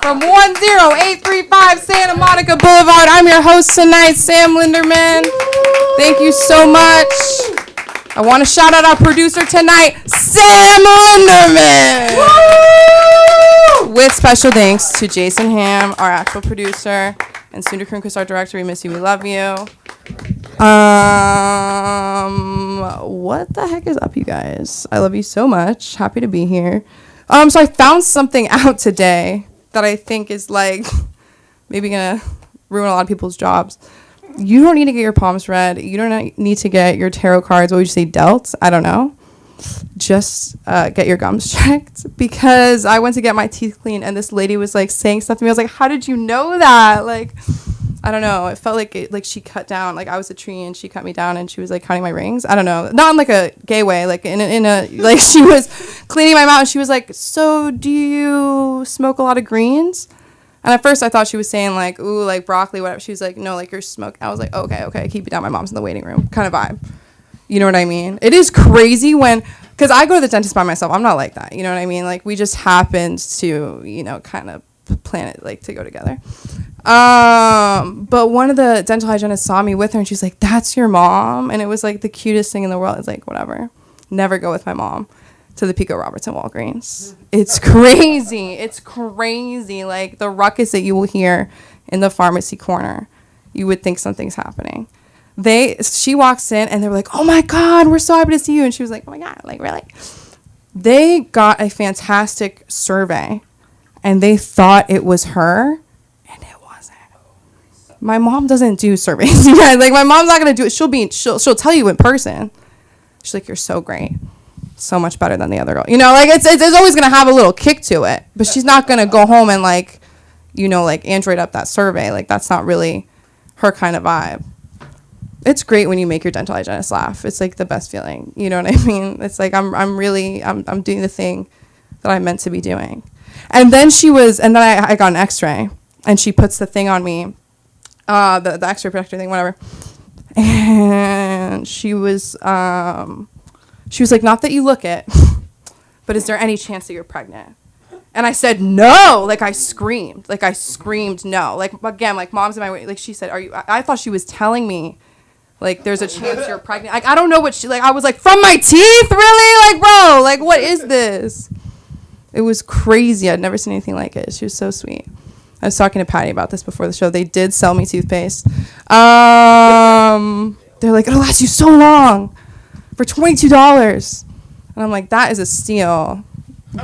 from 10835 Santa Monica Boulevard. I'm your host tonight, Sam Linderman. Thank you so much. I want to shout out our producer tonight, Sam Linderman. Woo! With special thanks to Jason Ham, our actual producer, and Sundar Kroonquist, our director. We miss you. We love you. What the heck is up, you guys? I love you so much. Happy to be here. So I found something out today that I think is like maybe gonna ruin a lot of people's jobs. You don't need to get your palms read. You don't need to get your tarot cards. What would you say, dealt? I don't know. Just get your gums checked, because I went to get my teeth cleaned and this lady was like saying stuff to me. I was like, how did you know that? Like, I don't know. It felt like she cut down, like I was a tree and she cut me down and she was like counting my rings. I don't know. Not in like a gay way, like in a like she was cleaning my mouth and she was like, so do you smoke a lot of greens? And at first I thought she was saying like, ooh, like broccoli, whatever. She was like, no, like you're smoking. I was like, okay, keep it down. My mom's in the waiting room kind of vibe. You know what I mean? It is crazy because I go to the dentist by myself. I'm not like that. You know what I mean? Like we just happened to, kind of plan it like to go together. But one of the dental hygienists saw me with her and she's like, that's your mom? And it was like the cutest thing in the world. It's like, whatever. Never go with my mom to the Pico Robertson Walgreens. It's crazy. It's crazy. Like the ruckus that you will hear in the pharmacy corner, you would think something's happening. She walks in and they're like, oh my God, we're so happy to see you. And she was like, oh my God, like really? They got a fantastic survey and they thought it was her and it wasn't. My mom doesn't do surveys, you guys. Like my mom's not going to do it. She'll tell you in person. She's like, you're so great. So much better than the other girl. Like it's always going to have a little kick to it, but she's not going to go home and like, like Android up that survey. Like that's not really her kind of vibe. It's great when you make your dental hygienist laugh. It's like the best feeling. You know what I mean? It's like I'm doing the thing that I'm meant to be doing. And then I got an x-ray and she puts the thing on me, the x-ray protector thing, whatever. And she was like, not that you look it, but is there any chance that you're pregnant? And I said, no. Like I screamed no. Like again, like mom's in my way. Like she said, I thought she was telling me like there's a chance you're pregnant. Like I don't know what I was like, from my teeth? Really? Like bro, like what is this? It was crazy. I'd never seen anything like it. She was so sweet. I was talking to Patty about this before the show. They did sell me toothpaste. They're like, it'll last you so long for $22. And I'm like, that is a steal.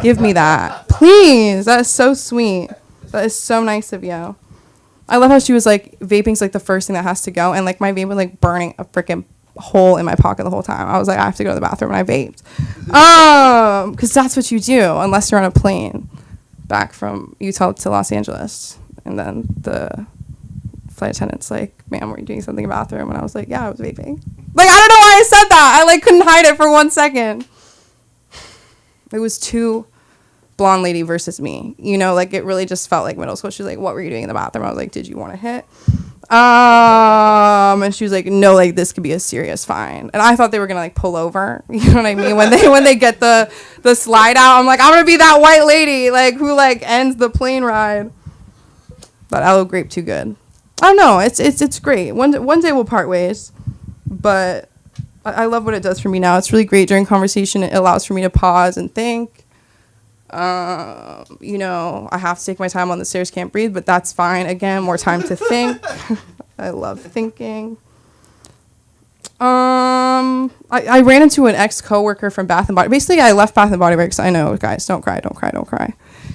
Give me that. Please. That is so sweet. That is so nice of you. I love how she was like, vaping's like the first thing that has to go. And like my vape was like burning a freaking hole in my pocket the whole time. I was like, I have to go to the bathroom, and I vaped. Because that's what you do unless you're on a plane back from Utah to Los Angeles. And then the flight attendant's like, ma'am, were you doing something in the bathroom? And I was like, yeah, I was vaping. Like, I don't know why I said that. I like couldn't hide it for 1 second. It was two blonde lady versus me. Like it really just felt like middle school. She was like, what were you doing in the bathroom? I was like, did you want to hit? And she was like, no, like this could be a serious fine. And I thought they were gonna like pull over. You know what I mean? When they get the slide out, I'm like, I'm gonna be that white lady like who like ends the plane ride. But aloe grape too good. I don't know. It's great. One day we'll part ways, but I love what it does for me now. It's really great during conversation. It allows for me to pause and think. I have to take my time on the stairs, can't breathe, but that's fine. Again, more time to think. I love thinking. I ran into an ex-coworker from Bath & Body. Basically, I left Bath & Body Works. I know, guys, don't cry.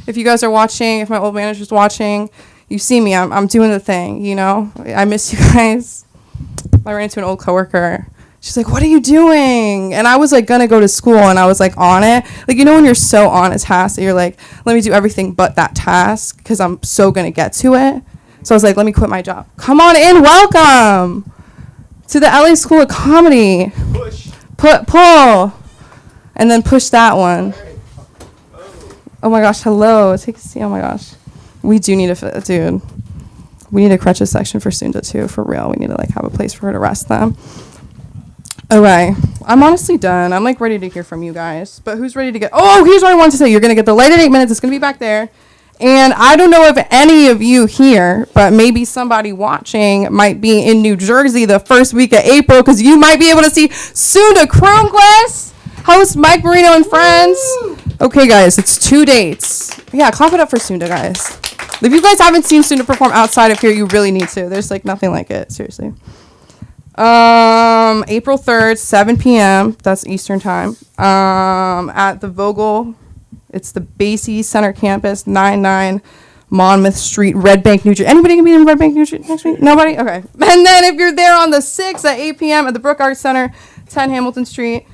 If you guys are watching, if my old manager's watching, you see me. I'm doing the thing, I miss you guys. I ran into an old coworker. She's like, what are you doing? And I was like gonna go to school and I was like on it. Like, when you're so on a task that you're like, let me do everything but that task because I'm so gonna get to it. So I was like, let me quit my job. Come on in, welcome to the LA School of Comedy. Push. Pull. And then push that one. Oh my gosh, hello. Take a seat. Oh my gosh. We do need dude. We need a crutches section for Sunda too, for real. We need to like have a place for her to rest them. Okay, I'm honestly done. I'm like ready to hear from you guys. But who's ready to get? Oh, here's what I wanted to say. You're gonna get the light at 8 minutes. It's gonna be back there, And I don't know if any of you here, but maybe somebody watching might be in New Jersey the first week of April, because you might be able to see Sunda Chromeglass host Mike Marino and friends. Okay, guys, it's 2 dates. Yeah, clap it up for Sunda, guys. If you guys haven't seen Sunda perform outside of here, you really need to. There's like nothing like it, seriously. April 3rd, 7 p.m. That's Eastern time. At the Vogel. It's the Basie Center campus, 99 Monmouth Street, Red Bank, New Jersey. Anybody gonna be in Red Bank, New Jersey next week? Nobody? Okay. And then if you're there on the 6th at 8 p.m. at the Brook Arts Center, 10 Hamilton Street,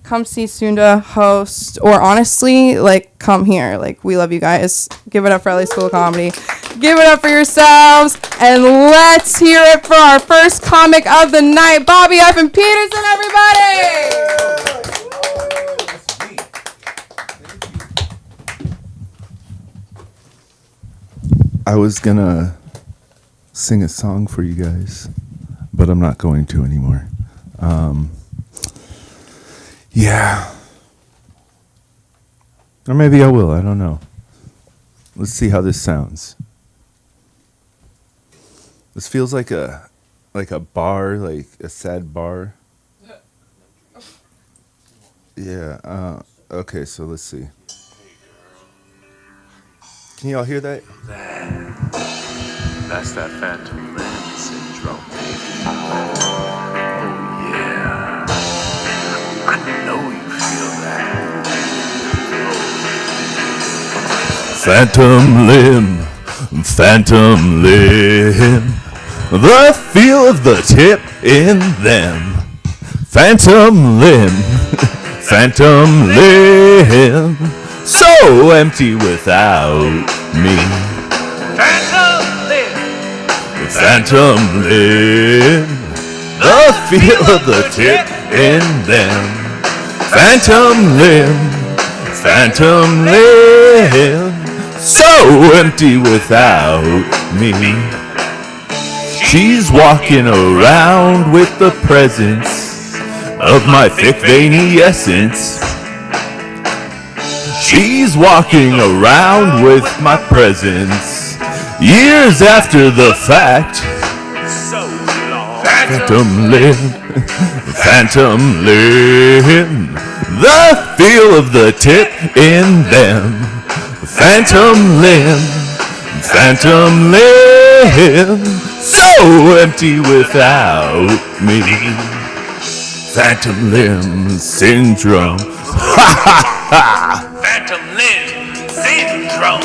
come see Sunda host. Or honestly, like, come here. Like, we love you guys. Give it up for LA School of Comedy. Give it up for yourselves. And let's hear it for our first comic of the night, Bobby F. and Peterson, everybody! I was gonna sing a song for you guys, but I'm not going to anymore. Yeah. Or maybe I will, I don't know. Let's see how this sounds. This feels like a bar, like a sad bar. Yeah, okay, so let's see. Can y'all hear that? That's that phantom limb syndrome, baby. Oh yeah, I know you feel that. Phantom limb, the feel of the tip in them. Phantom limb, so empty without me. Phantom limb, the feel of the tip in them. Phantom limb, so empty without me. She's walking around with the presence of my thick veiny essence. She's walking around with my presence years after the fact. Phantom limb, the feel of the tip in them. Phantom limb, so empty without me. Phantom limb syndrome. Ha ha ha! Phantom limb syndrome.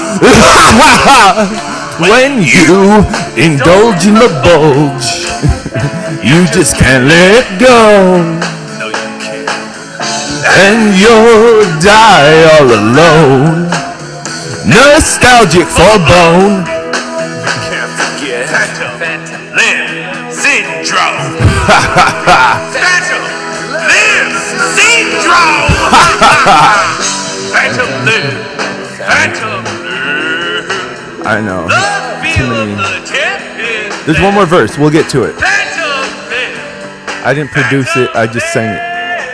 When you indulge in the bulge, you just can't let go. No, you can't. And you'll die all alone, nostalgic for bone. Can't forget phantom limb syndrome. Phantom limb syndrome. Phantom limb. I know. The Too feel many. of the tip is There's one more verse. We'll get to it. phantom limb. I didn't produce it. I just sang it.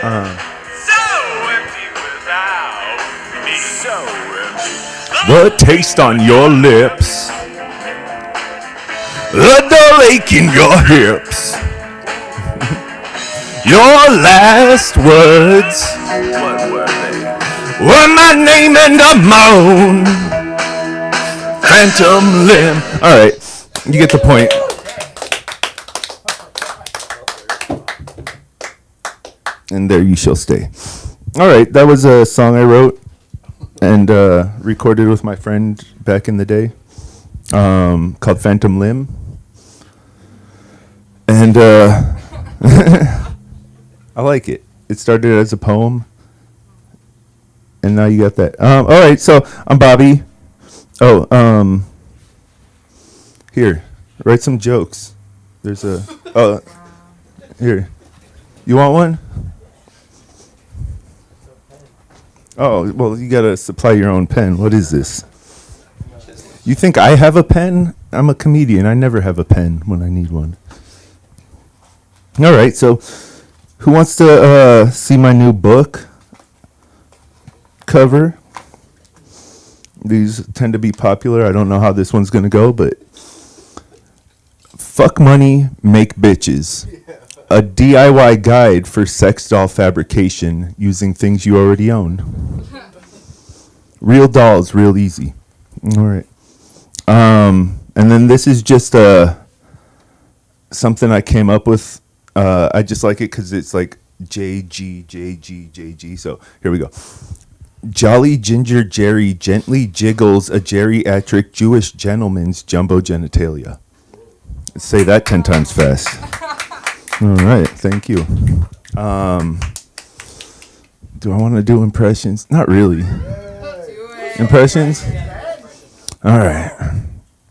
So empty without me. So empty. The taste on your lips, the dull ache in your hips, your last words What were they? were my name and a moan. Phantom limb. All right, you get the point. And there you shall stay. All right, that was a song I wrote and recorded with my friend back in the day, called Phantom Limb. And I like it. It started as a poem, and now you got that. All right, so I'm Bobby. Oh, here, write some jokes. There's a, here. You want one? Oh, well, you gotta supply your own pen. What is this? You think I have a pen? I'm a comedian. I never have a pen when I need one. All right, so who wants to see my new book cover? These tend to be popular. I don't know how this one's going to go, but fuck money, make bitches. A DIY guide for sex doll fabrication using things you already own. Real dolls, real easy. All right. And then this is just something I came up with. I just like it because it's like JG, JG, JG. So here we go. Jolly Ginger Jerry gently jiggles a geriatric Jewish gentleman's jumbo genitalia. Say that 10 times fast. All right, thank you. Do I want to do impressions? Not really. Impressions? All right.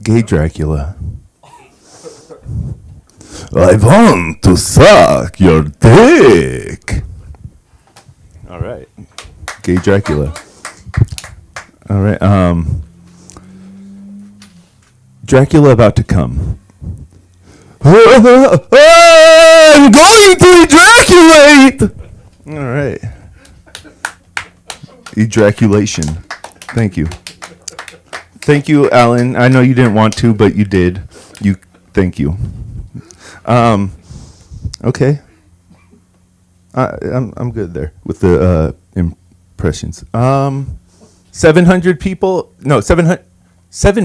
Gay Dracula. I want to suck your dick. All right. Gay Dracula. All right. Dracula about to come. I'm going to ejaculate. All right. Ejaculation. Thank you. Thank you, Alan. I know you didn't want to, but you did. Thank you. Okay. I'm good there with the impressions. 700 people. No, 7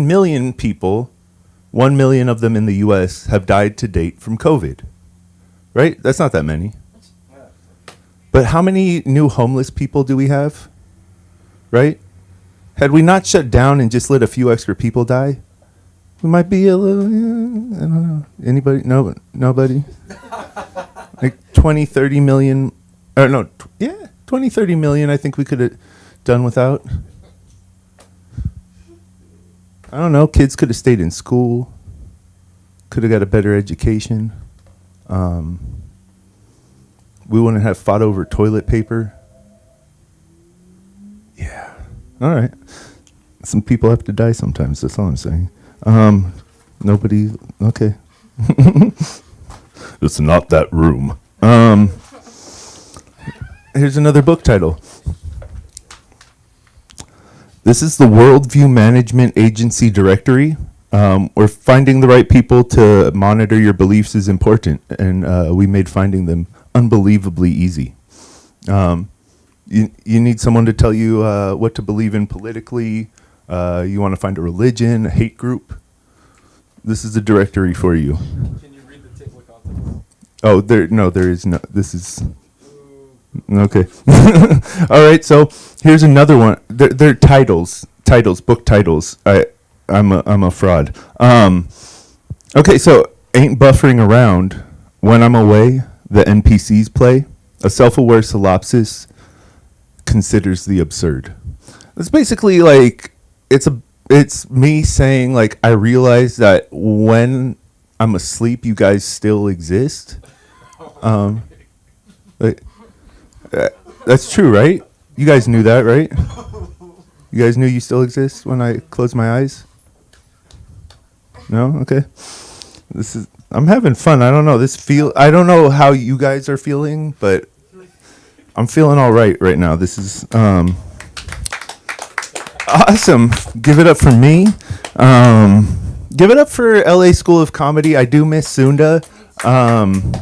million people. 1 million of them in the U.S. have died to date from COVID. Right? That's not that many. But how many new homeless people do we have? Right? Had we not shut down and just let a few extra people die, we might be a little, I don't know. Anybody? No, nobody? Like 20, 30 million, 20, 30 million I think we could have done without. I don't know, kids could have stayed in school, could have got a better education. We wouldn't have fought over toilet paper. Yeah. All right. Some people have to die sometimes. That's all I'm saying. Nobody. Okay. It's not that room. Here's another book title. This is the Worldview Management Agency Directory. Where finding the right people to monitor your beliefs is important, and we made finding them unbelievably easy. You need someone to tell you what to believe in politically. You want to find a religion, a hate group. This is a directory for you. Can you read the table of contents? Oh, there is no. This is okay. All right, so here's another one. They're titles, book titles. I'm a fraud. Okay, so ain't buffering around. When I'm away, the NPCs play. A self-aware solipsis considers the absurd. It's basically like it's me saying like I realize that when I'm asleep, you guys still exist. Like, that's true, right? You guys knew that, right? You guys knew you still exist when I close my eyes? No? Okay. I'm having fun. I don't know. I don't know how you guys are feeling, but I'm feeling all right now. This is awesome. Give it up for me. Give it up for LA School of Comedy. I do miss Sunda. And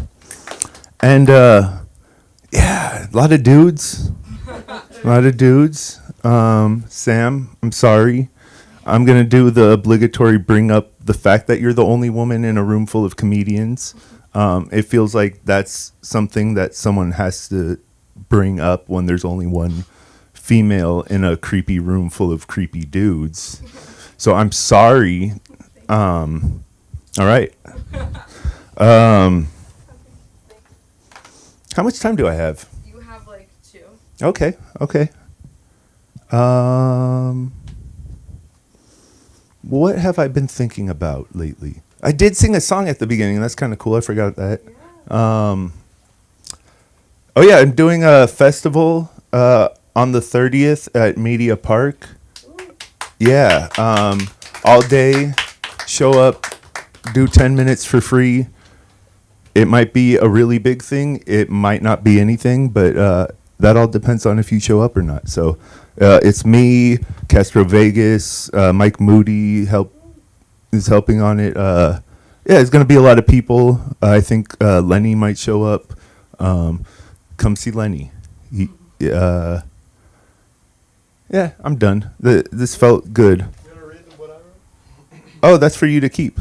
yeah, a lot of dudes. Sam, I'm sorry. I'm going to do the obligatory bring up the fact that you're the only woman in a room full of comedians. It feels like that's something that someone has to bring up when there's only one female in a creepy room full of creepy dudes. So I'm sorry. All right. How much time do I have? You have like 2. Okay. What have I been thinking about lately? I did sing a song at the beginning. That's kind of cool. I forgot that. Oh yeah, I'm doing a festival on the 30th at Media Park. Yeah, all day, show up, do 10 minutes for free. It might be a really big thing. It might not be anything, but that all depends on if you show up or not. So it's me, Castro Vegas, Mike Moody is helping on it. Yeah, it's going to be a lot of people. I think Lenny might show up. Come see Lenny. Yeah, I'm done. This felt good. You want to read what I wrote? Oh, that's for you to keep.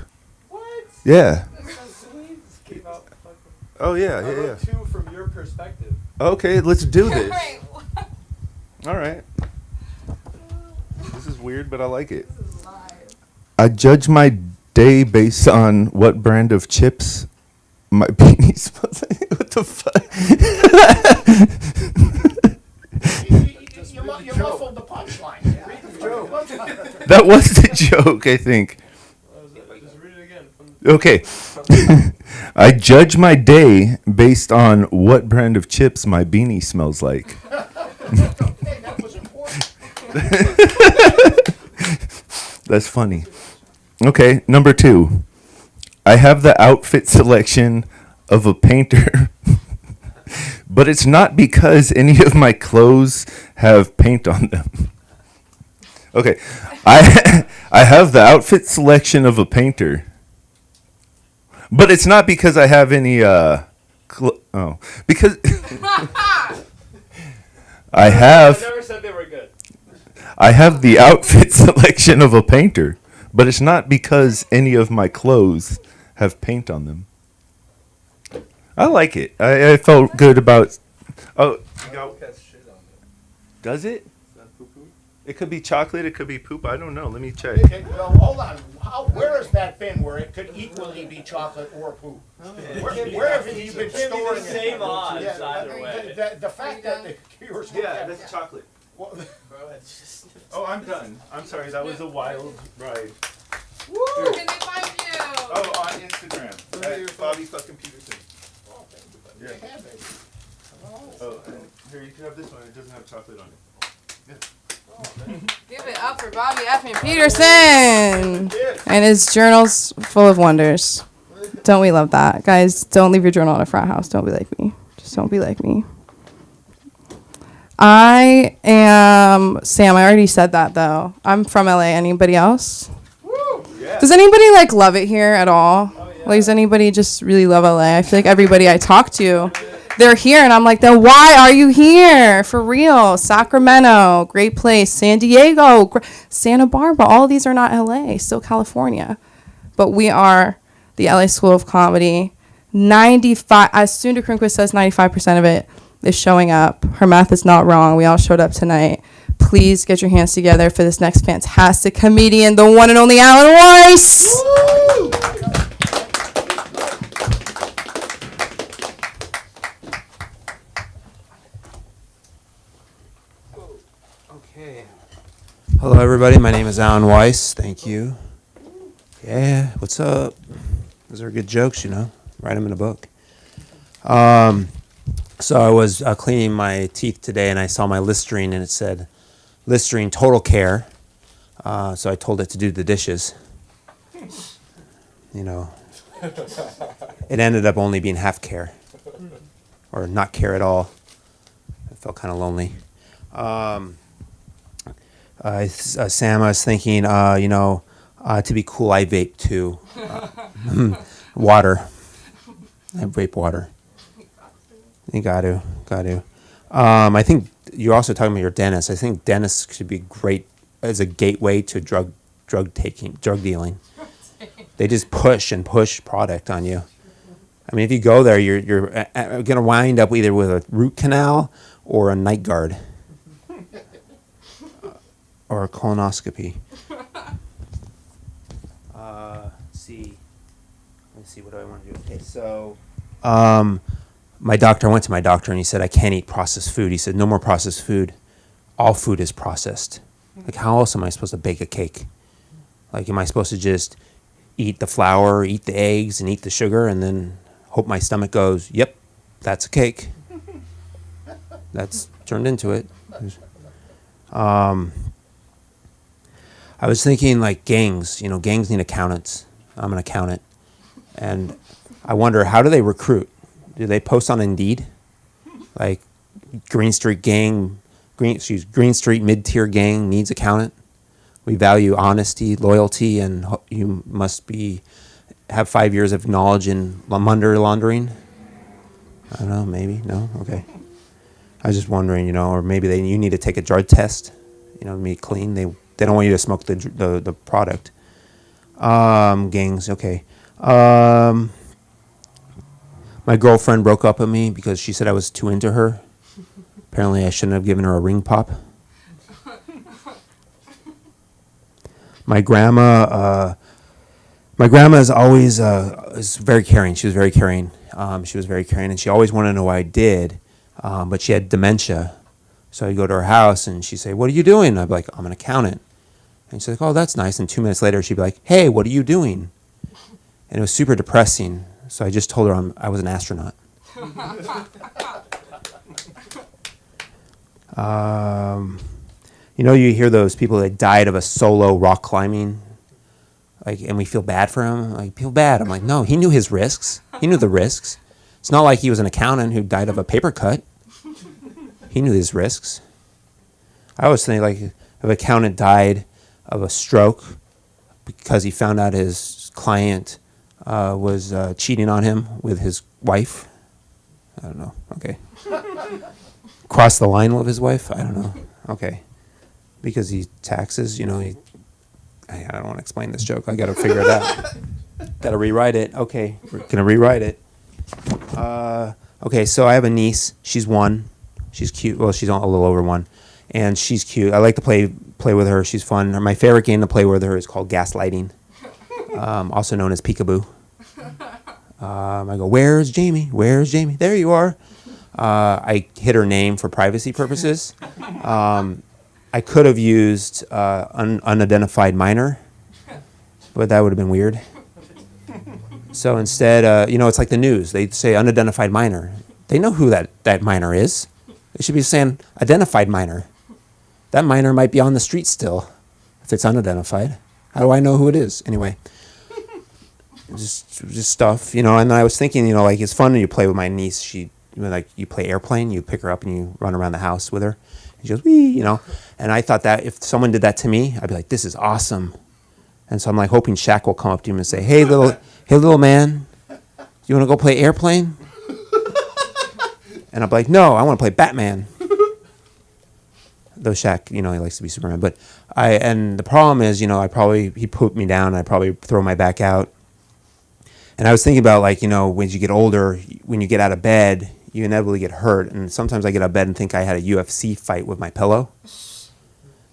What? Yeah. That's so sweet. Keep out fucking. Oh, yeah, I yeah, yeah. wrote two from your perspective. Okay, let's do this. All right. This is weird, but I like it. I judge my day based on what brand of chips my beanie smells like. What the fuck? You muffled the punchline. That was the joke, I think. Just read it again. From Okay. I judge my day based on what brand of chips my beanie smells like. Hey, that was important. That's funny. Okay, number 2. I have the outfit selection of a painter, but it's not because any of my clothes have paint on them. Okay, I have the outfit selection of a painter, but it's not because I have any because I have never said they were good. I have the outfit selection of a painter, but it's not because any of my clothes have paint on them. I like it. I felt good about. Oh, Milk has shit on it. does it? Is that poo-poo? It could be chocolate. It could be poop. I don't know. Let me check. Well, hold on. Where is that bin where it could equally be chocolate or poop? Where have you been storing it? Same odds Yeah, either way. The fact that you were supposed to have- chocolate. well, Bro, it's just. Oh, I'm done. I'm sorry. That was a wild ride. Where can they find you? Oh, on Instagram. At Bobby fucking Peterson. oh, thank you, but Yeah. they have it. Oh, and here you can have this one. It doesn't have chocolate on it. Give it up for Bobby Effin Peterson and his journals full of wonders. Don't we love that? Guys, don't leave your journal in a frat house. Don't be like me. Just don't be like me. I am Sam. I already said that though. I'm from LA. Anybody else? Does anybody like love it here at all? Like, does anybody just really love LA? I feel like everybody I talk to, they're here, and I'm like, then why are you here? For real. Sacramento, great place. San Diego, Santa Barbara. All of these are not LA, still California. But we are the LA School of Comedy. 95, as Sunda Kronquist says, 95% of it is showing up. Her math is not wrong. We all showed up tonight. Please get your hands together for this next fantastic comedian, the one and only Alan Weiss. Okay. Hello, everybody. My name is Alan Weiss. Thank you. Yeah, what's up? Those are good jokes, you know. Write them in a book. So I was cleaning my teeth today, and I saw my Listerine, and it said, Listerine Total Care. So I told it to do the dishes. You know, it ended up only being half care, or not care at all. I felt kind of lonely. Sam, I was thinking, to be cool, I vape too. Water. I vape water. You got to. I think you're also talking about your dentist. I think dentists should be great as a gateway to drug dealing. They just push product on you. I mean, if you go there, you're gonna wind up either with a root canal or a night guard. Or a colonoscopy. Let's see, what do I want to do? Okay, so, I went to my doctor and he said, I can't eat processed food. He said, no more processed food. All food is processed. Like, how else am I supposed to bake a cake? Like, am I supposed to just eat the flour, eat the eggs, and eat the sugar, and then hope my stomach goes, yep, that's a cake. That's turned into it. I was thinking like gangs, gangs need accountants. I'm an accountant. And I wonder, how do they recruit? Do they post on Indeed? Like, Green Street gang, Green Street mid-tier gang needs accountant. We value honesty, loyalty, and you must have 5 years of knowledge in money laundering. I don't know, maybe, no, okay. I was just wondering, or maybe you need to take a drug test, be clean. They don't want you to smoke the product. Gangs, okay. My girlfriend broke up with me because she said I was too into her. Apparently, I shouldn't have given her a ring pop. My grandma is always is very caring. She was very caring. And she always wanted to know what I did, but she had dementia. So I'd go to her house, and she'd say, "What are you doing?" I'd be like, "I'm an accountant." And she's like, "Oh, that's nice." And 2 minutes later, she'd be like, "Hey, what are you doing?" And it was super depressing. So I just told her I was an astronaut. You hear those people that died of a solo rock climbing, and we feel bad for him. Like, feel bad. I'm like, no, he knew his risks. He knew the risks. It's not like he was an accountant who died of a paper cut. He knew his risks. I always think, like, if an accountant died of a stroke because he found out his client was cheating on him with his wife. I don't know. Okay. Crossed the line with his wife? I don't know. Okay. Because he taxes, I don't want to explain this joke. I got to figure it out. Got to rewrite it. Okay. We're going to rewrite it. Okay, so I have a niece. She's 1. She's cute. Well, she's a little over 1. And she's cute. I like to play with her. She's fun. My favorite game to play with her is called Gaslighting, also known as Peekaboo. I go, "Where's Jamie? Where's Jamie? There you are." I hid her name for privacy purposes. I could have used unidentified minor, but that would have been weird. So instead, it's like the news. They say unidentified minor. They know who that minor is. They should be saying identified minor. That minor might be on the street still if it's unidentified. How do I know who it is? Anyway, just stuff, And then I was thinking, like, it's fun when you play with my niece. You play airplane. You pick her up and you run around the house with her. And she goes, "Wee," And I thought that if someone did that to me, I'd be like, "This is awesome." And so I'm like hoping Shaq will come up to him and say, Hey, little man, you want to go play airplane?" And I'm like, "No, I want to play Batman." Though Shaq, he likes to be Superman. But and the problem is, he put me down. I'd probably throw my back out. And I was thinking about, like, when you get older, when you get out of bed, you inevitably get hurt. And sometimes I get out of bed and think I had a UFC fight with my pillow.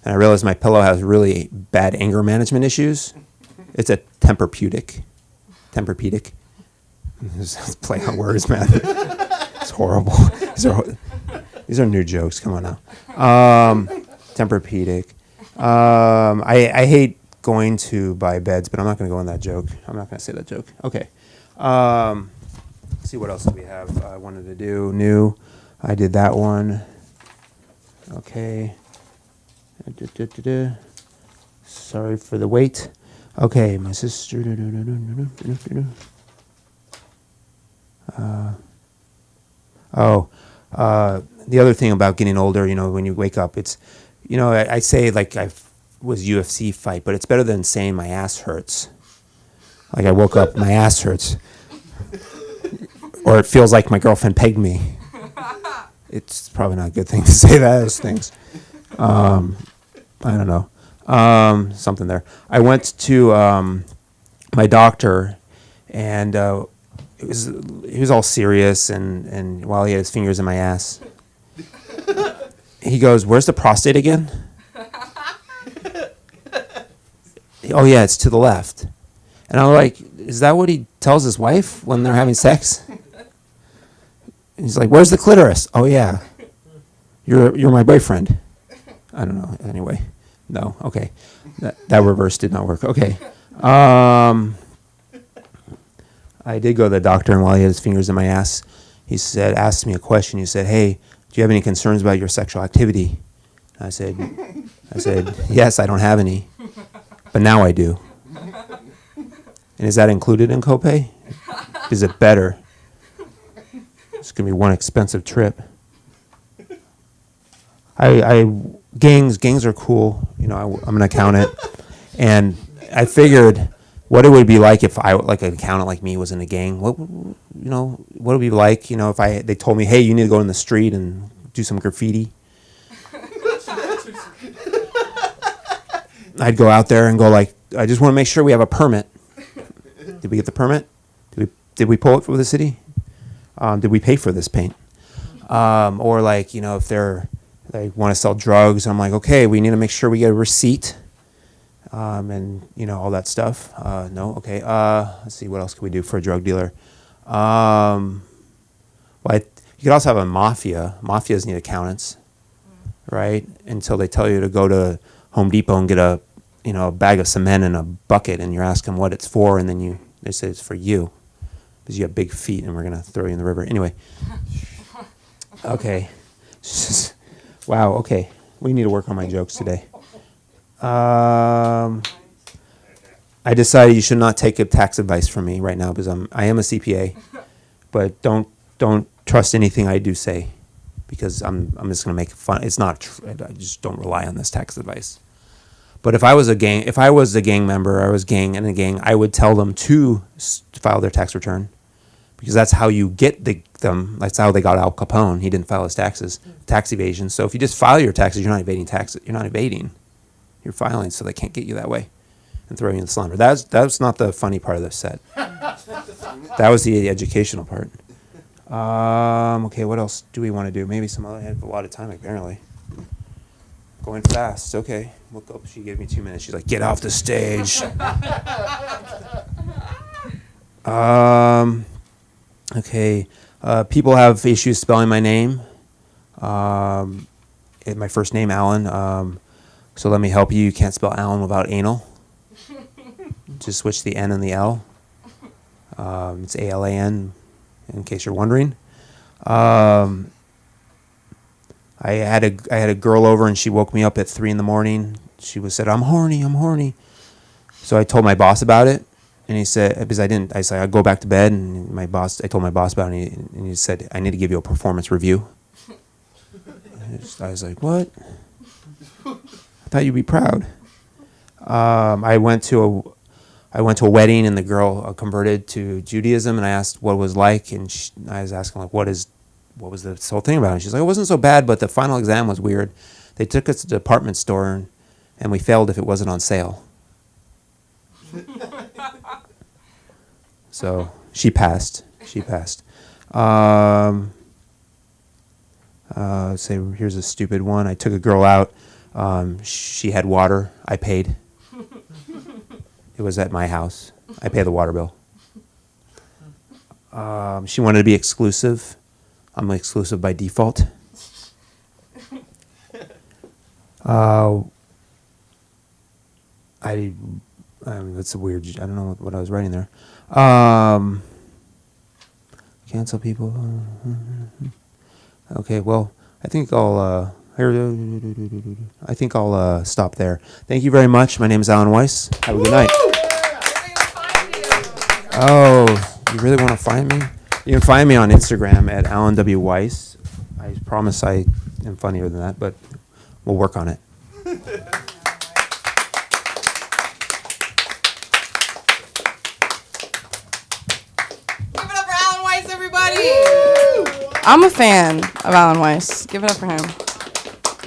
And I realized my pillow has really bad anger management issues. It's a Tempur-Pedic. Let's play on words, man. It's horrible. These are new jokes. Come on now. Tempur-Pedic. I hate going to buy beds, but I'm not going to go on that joke. I'm not going to say that joke. Okay. Let's see, what else do we have I wanted to do. New. I did that one. Okay. Sorry for the wait. Okay, my sister. The other thing about getting older, when you wake up, it's, I say, like, I was UFC fight, but it's better than saying my ass hurts. Like, I woke up, my ass hurts. Or it feels like my girlfriend pegged me. It's probably not a good thing to say those things. I don't know. Something there. I went to my doctor, and he was all serious, and while he had his fingers in my ass, he goes, "Where's the prostate again?" "Oh yeah, it's to the left." And I'm like, "Is that what he tells his wife when they're having sex?" And he's like, "Where's the clitoris?" "Oh yeah, you're my boyfriend." I don't know. Anyway, no. Okay, that reverse did not work. Okay. I did go to the doctor, and while he had his fingers in my ass, he asked me a question. He said, "Hey, do you have any concerns about your sexual activity?" I said, "Yes, I don't have any, but now I do." "And is that included in copay? Is it better? It's gonna be one expensive trip." gangs are cool. You know, I'm an accountant, and I figured what it would be like if I, like an accountant like me, was in a gang. What would it be like, if they told me, hey, you need to go in the street and do some graffiti. I'd go out there and go like, I just want to make sure we have a permit. Did we get the permit? Did we pull it from the city? Did we pay for this paint? Or like, if they want to sell drugs, I'm like, okay, we need to make sure we get a receipt. And all that stuff. No, okay. Let's see, what else can we do for a drug dealer? You could also have a mafia. Mafias need accountants, right? Until they tell you to go to Home Depot and get a bag of cement in a bucket, and you're asking what it's for, and then they say it's for you because you have big feet, and we're gonna throw you in the river. Anyway, okay. Wow. Okay, we need to work on my jokes today. I decided you should not take tax advice from me right now because I am a CPA, but don't trust anything I do say because I'm just gonna make fun. It's not. I just don't rely on this tax advice. But if I was a gang member, I was in a gang, I would tell them to file their tax return because that's how you get them. That's how they got Al Capone. He didn't file his taxes, tax evasion. So if you just file your taxes, you're not evading taxes. You're not evading. You're filing, so they can't get you that way and throw you in the slumber. That's not the funny part of this set. That was the educational part. Okay, what else do we want to do? Maybe some other. I have a lot of time apparently. Going fast. Okay, look up. She gave me 2 minutes. She's like, "Get off the stage." Okay. People have issues spelling my name. My first name, Alan. So let me help you. You can't spell Alan without anal. Just switch the N and the L. It's ALAN, in case you're wondering. I had a girl over and she woke me up at 3 a.m. She said, I'm horny. So I told my boss about it, and he said, because I said I'd go back to bed, and I told my boss about it, and he said, I need to give you a performance review. I was like, what? I thought you'd be proud. I went to a wedding, and the girl converted to Judaism, and I asked what it was like, and I was asking like, what was this whole thing about? And she's like, it wasn't so bad, but the final exam was weird. They took us to the department store, and we failed if it wasn't on sale. So she passed. Say here's a stupid one. I took a girl out. She had water. I paid. It was at my house. I pay the water bill. She wanted to be exclusive. I'm exclusive by default. That's a weird. I don't know what I was writing there. Cancel people. Okay, well, I think I'll stop there. Thank you very much. My name is Alan Weiss. Have a good night. Oh, you really want to find me? You can find me on Instagram at Alan W. Weiss. I promise I am funnier than that, but we'll work on it. I'm a fan of Alan Weiss. Give it up for him.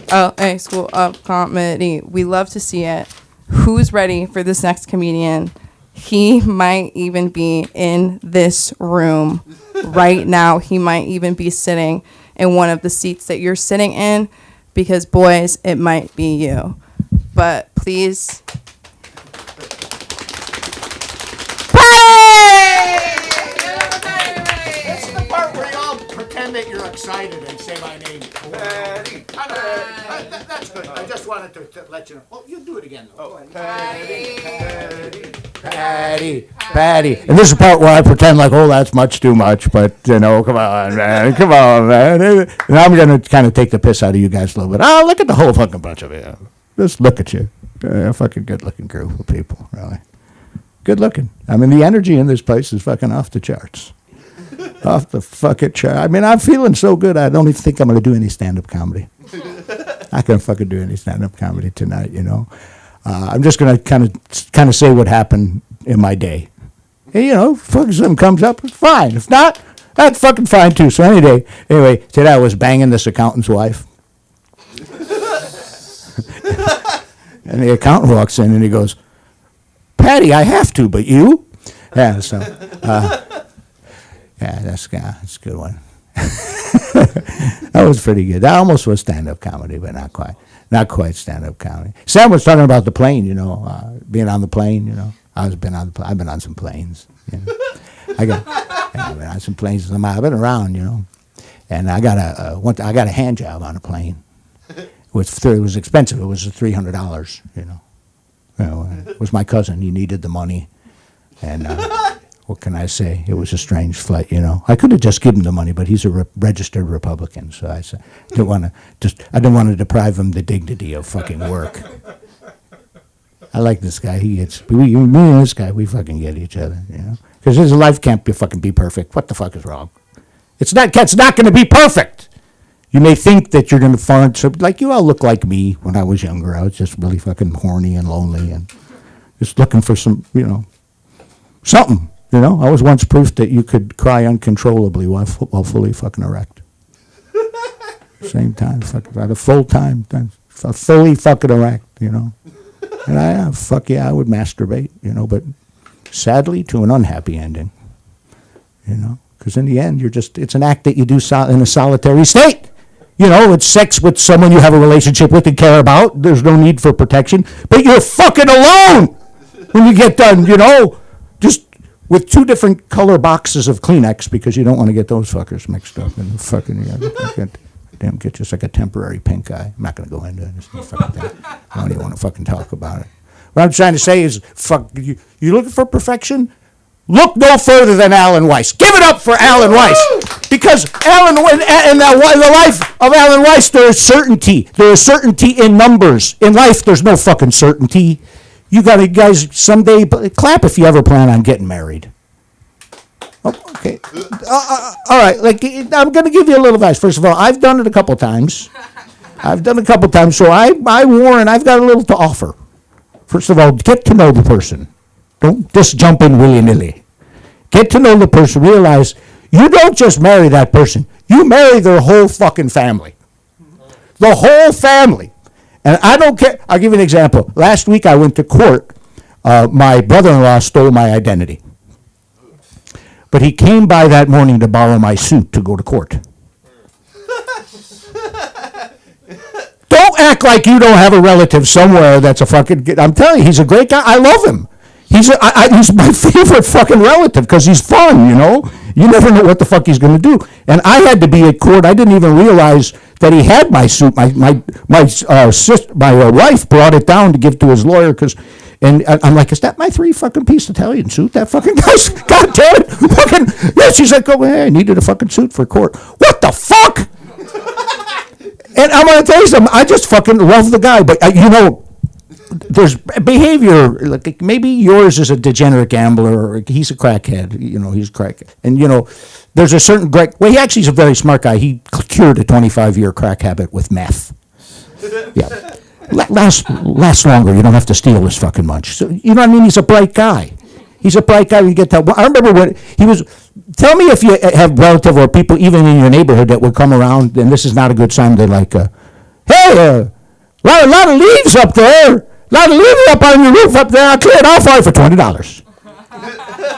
LA School of Comedy. We love to see it. Who's ready for this next comedian? He might even be in this room right now. He might even be sitting in one of the seats that you're sitting in because, boys, it might be you. But please. That you're excited and say my name. That's good. I just wanted to let you know. Oh, you do it again. Though. Patty. And this is the part where I pretend like, oh, that's much too much. But, come on, man. And I'm going to kind of take the piss out of you guys a little bit. Oh, look at the whole fucking bunch of you. Just look at you. A fucking good-looking group of people, really. Good looking. I mean, the energy in this place is fucking off the charts. Off the fucking chart. I mean, I'm feeling so good, I don't even think I'm going to do any stand-up comedy. I can't fucking do any stand-up comedy tonight, you know. I'm just gonna kind of say what happened in my day. And, you know, fucking something comes up, it's fine. If not, that's fucking fine too. So anyway, today I was banging this accountant's wife. And the accountant walks in and he goes, Patty, I have to, but you? Yeah, so, that's a good one. That was pretty good. That almost was stand-up comedy, but not quite. Not quite stand-up comedy. Sam was talking about the plane, you know, being on the plane, you know. I've been on some planes. You know. I've been on some planes. I've been around, you know. And I got a hand job on a plane. It was expensive. It was $300, you know. It was my cousin. He needed the money. And what can I say? It was a strange flight, you know. I could have just given him the money, but he's a registered Republican, so I said, I didn't want to deprive him the dignity of fucking work. I like this guy. Me and this guy, we fucking get each other, you know. Because his life can't be perfect. What the fuck is wrong? It's not going to be perfect. You may think that you're going to find something, like you all look like me when I was younger. I was just really fucking horny and lonely and just looking for some, you know, something. You know, I was once proof that you could cry uncontrollably while fully fucking erect. Same time, fucking at a full time, fully fucking erect, you know. And I would masturbate, you know, but sadly to an unhappy ending, you know, because in the end, it's an act that you do in a solitary state. You know, it's sex with someone you have a relationship with and care about. There's no need for protection, but you're fucking alone when you get done, you know, just with 2 different color boxes of Kleenex because you don't want to get those fuckers mixed up in the fucking, get just like a temporary pink eye. I'm not going to go into it. I don't even want to fucking talk about it. What I'm trying to say is, fuck, you looking for perfection? Look no further than Alan Weiss. Give it up for Alan Weiss. Because in the life of Alan Weiss, there is certainty. There is certainty in numbers. In life, there's no fucking certainty. You got to, guys, someday, clap if you ever plan on getting married. Okay. All right. Like, I'm going to give you a little advice. First of all, I've done it a couple times. So I warn, I've got a little to offer. First of all, get to know the person. Don't just jump in willy-nilly. Get to know the person. Realize you don't just marry that person. You marry their whole fucking family. The whole family. And I don't care. I'll give you an example. Last week I went to court. My brother-in-law stole my identity. But he came by that morning to borrow my suit to go to court. Don't act like you don't have a relative somewhere that's a fucking... I'm telling you, he's a great guy. I love him. He's my favorite fucking relative because he's fun, you know? You never know what the fuck he's going to do. And I had to be at court. I didn't even realize that he had my suit. My wife brought it down to give to his lawyer and I'm like, is that my 3 fucking piece Italian suit? That fucking guy's, God damn it. Fucking, yeah, she's like, oh, hey, I needed a fucking suit for court. What the fuck? And I'm going to tell you something. I just fucking love the guy. But, you know, there's behavior, like maybe yours is a degenerate gambler, or he's a crackhead, you know, he's crack. And, you know, there's a certain he actually is a very smart guy. He cured a 25-year crack habit with meth. Yeah. Lasts longer. You don't have to steal this fucking munch. So, you know what I mean? He's a bright guy. You get that. I remember when he was, tell me if you have relative or people even in your neighborhood that would come around, and this is not a good sign. They're like, hey, a lot of leaves up there. A lot of leaves up on your roof up there. I'll clear it all for you for $20.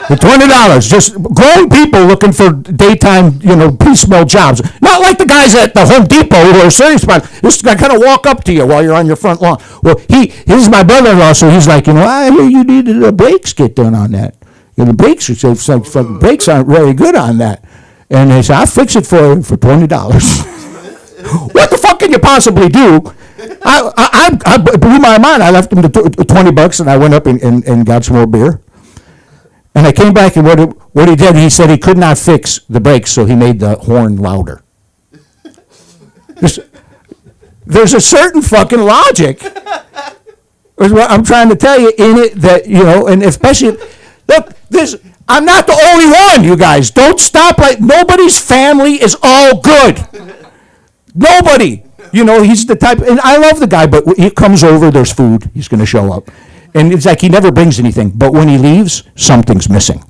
For $20. Just grown people looking for daytime, you know, piecemeal jobs. Not like the guys at the Home Depot who are serious about it. This guy kind of walk up to you while you're on your front lawn. Well, he's my brother-in-law, so he's like, you know, I hear you needed the brakes get done on that. And the brakes aren't very good on that. And they say, I'll fix it for you for $20. What the fuck can you possibly do? I blew my mind. I left him the $20 and I went up and got some more beer. And I came back and what he did, he said he could not fix the brakes, so he made the horn louder. There's a certain fucking logic, is what I'm trying to tell you in it, that, you know, and especially, look, I'm not the only one, you guys. Don't stop. Nobody's family is all good. Nobody. You know, he's the type, and I love the guy, but he comes over, there's food, he's going to show up. And it's like he never brings anything, but when he leaves, something's missing.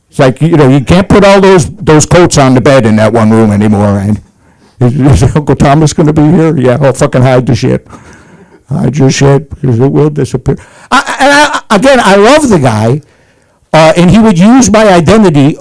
It's like, you know, you can't put all those coats on the bed in that one room anymore, right? Is Uncle Thomas going to be here? Yeah, I'll fucking hide the shit. Hide your shit, because it will disappear. Again, I love the guy, and he would use my identity.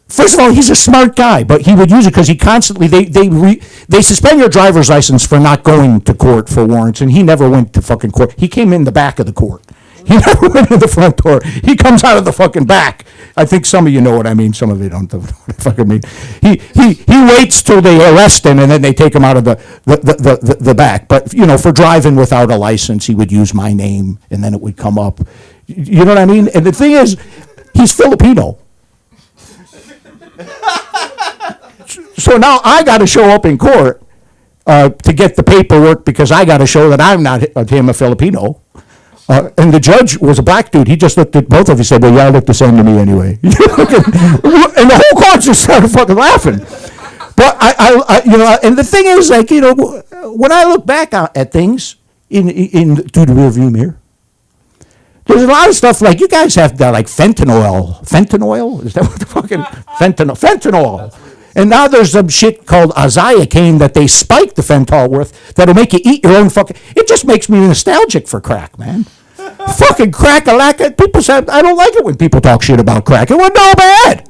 First of all, he's a smart guy, but he would use it because he constantly, they suspend your driver's license for not going to court for warrants, and he never went to fucking court. He came in the back of the court. He never went in the front door. He comes out of the fucking back. I think some of you know what I mean. Some of you don't know what I fucking mean. He waits till they arrest him, and then they take him out of the back. But, you know, for driving without a license, he would use my name, and then it would come up. You know what I mean? And the thing is, he's Filipino. So now I got to show up in court to get the paperwork because I got to show that I'm not him a Filipino. And the judge was a black dude. He just looked at both of us and said, well, y'all look the same to me anyway. And the whole court just started fucking laughing. But I you know, and the thing is, like, you know, when I look back at things through the rearview mirror, there's a lot of stuff like you guys have like fentanyl. Fentanyl? Is that what the fucking fentanyl? And now there's some shit called azayacane that they spike the fentanyl with that'll make you eat your own fucking. It just makes me nostalgic for crack, man. Fucking crack-a-lack. People said, I don't like it when people talk shit about crack. It wasn't all bad.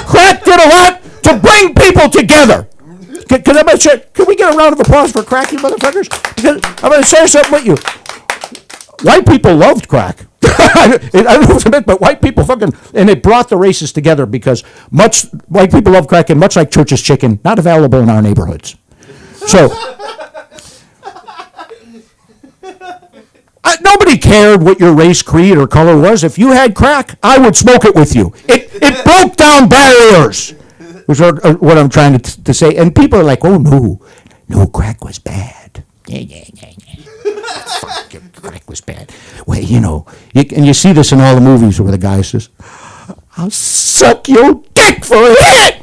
Crack did a lot to bring people together. Can we get a round of applause for crack, you motherfuckers? Because I'm going to share something with you. White people loved crack. I don't know if it's a myth, but white people fucking, and it brought the races together because white people love crack, and much like Church's chicken, not available in our neighborhoods. So, nobody cared what your race, creed, or color was. If you had crack, I would smoke it with you. It broke down barriers, which are what I'm trying to say. And people are like, oh, no, crack was bad. Yeah. Fucking crack was bad. Well, you know, and you see this in all the movies where the guy says, I'll suck your dick for a hit.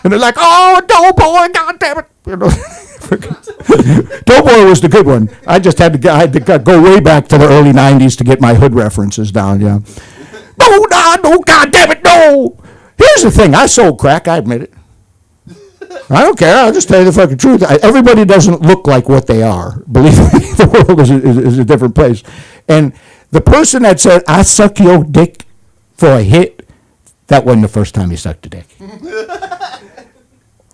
And they're like, oh, Doughboy, goddammit. You know, Doughboy was the good one. I had to go way back to the early 90s to get my hood references down, yeah. No, goddammit, no. Here's the thing. I sold crack, I admit it. I don't care. I'll just tell you the fucking truth. Everybody doesn't look like what they are. Believe me, the world is a different place. And the person that said, I suck your dick for a hit, that wasn't the first time he sucked a dick.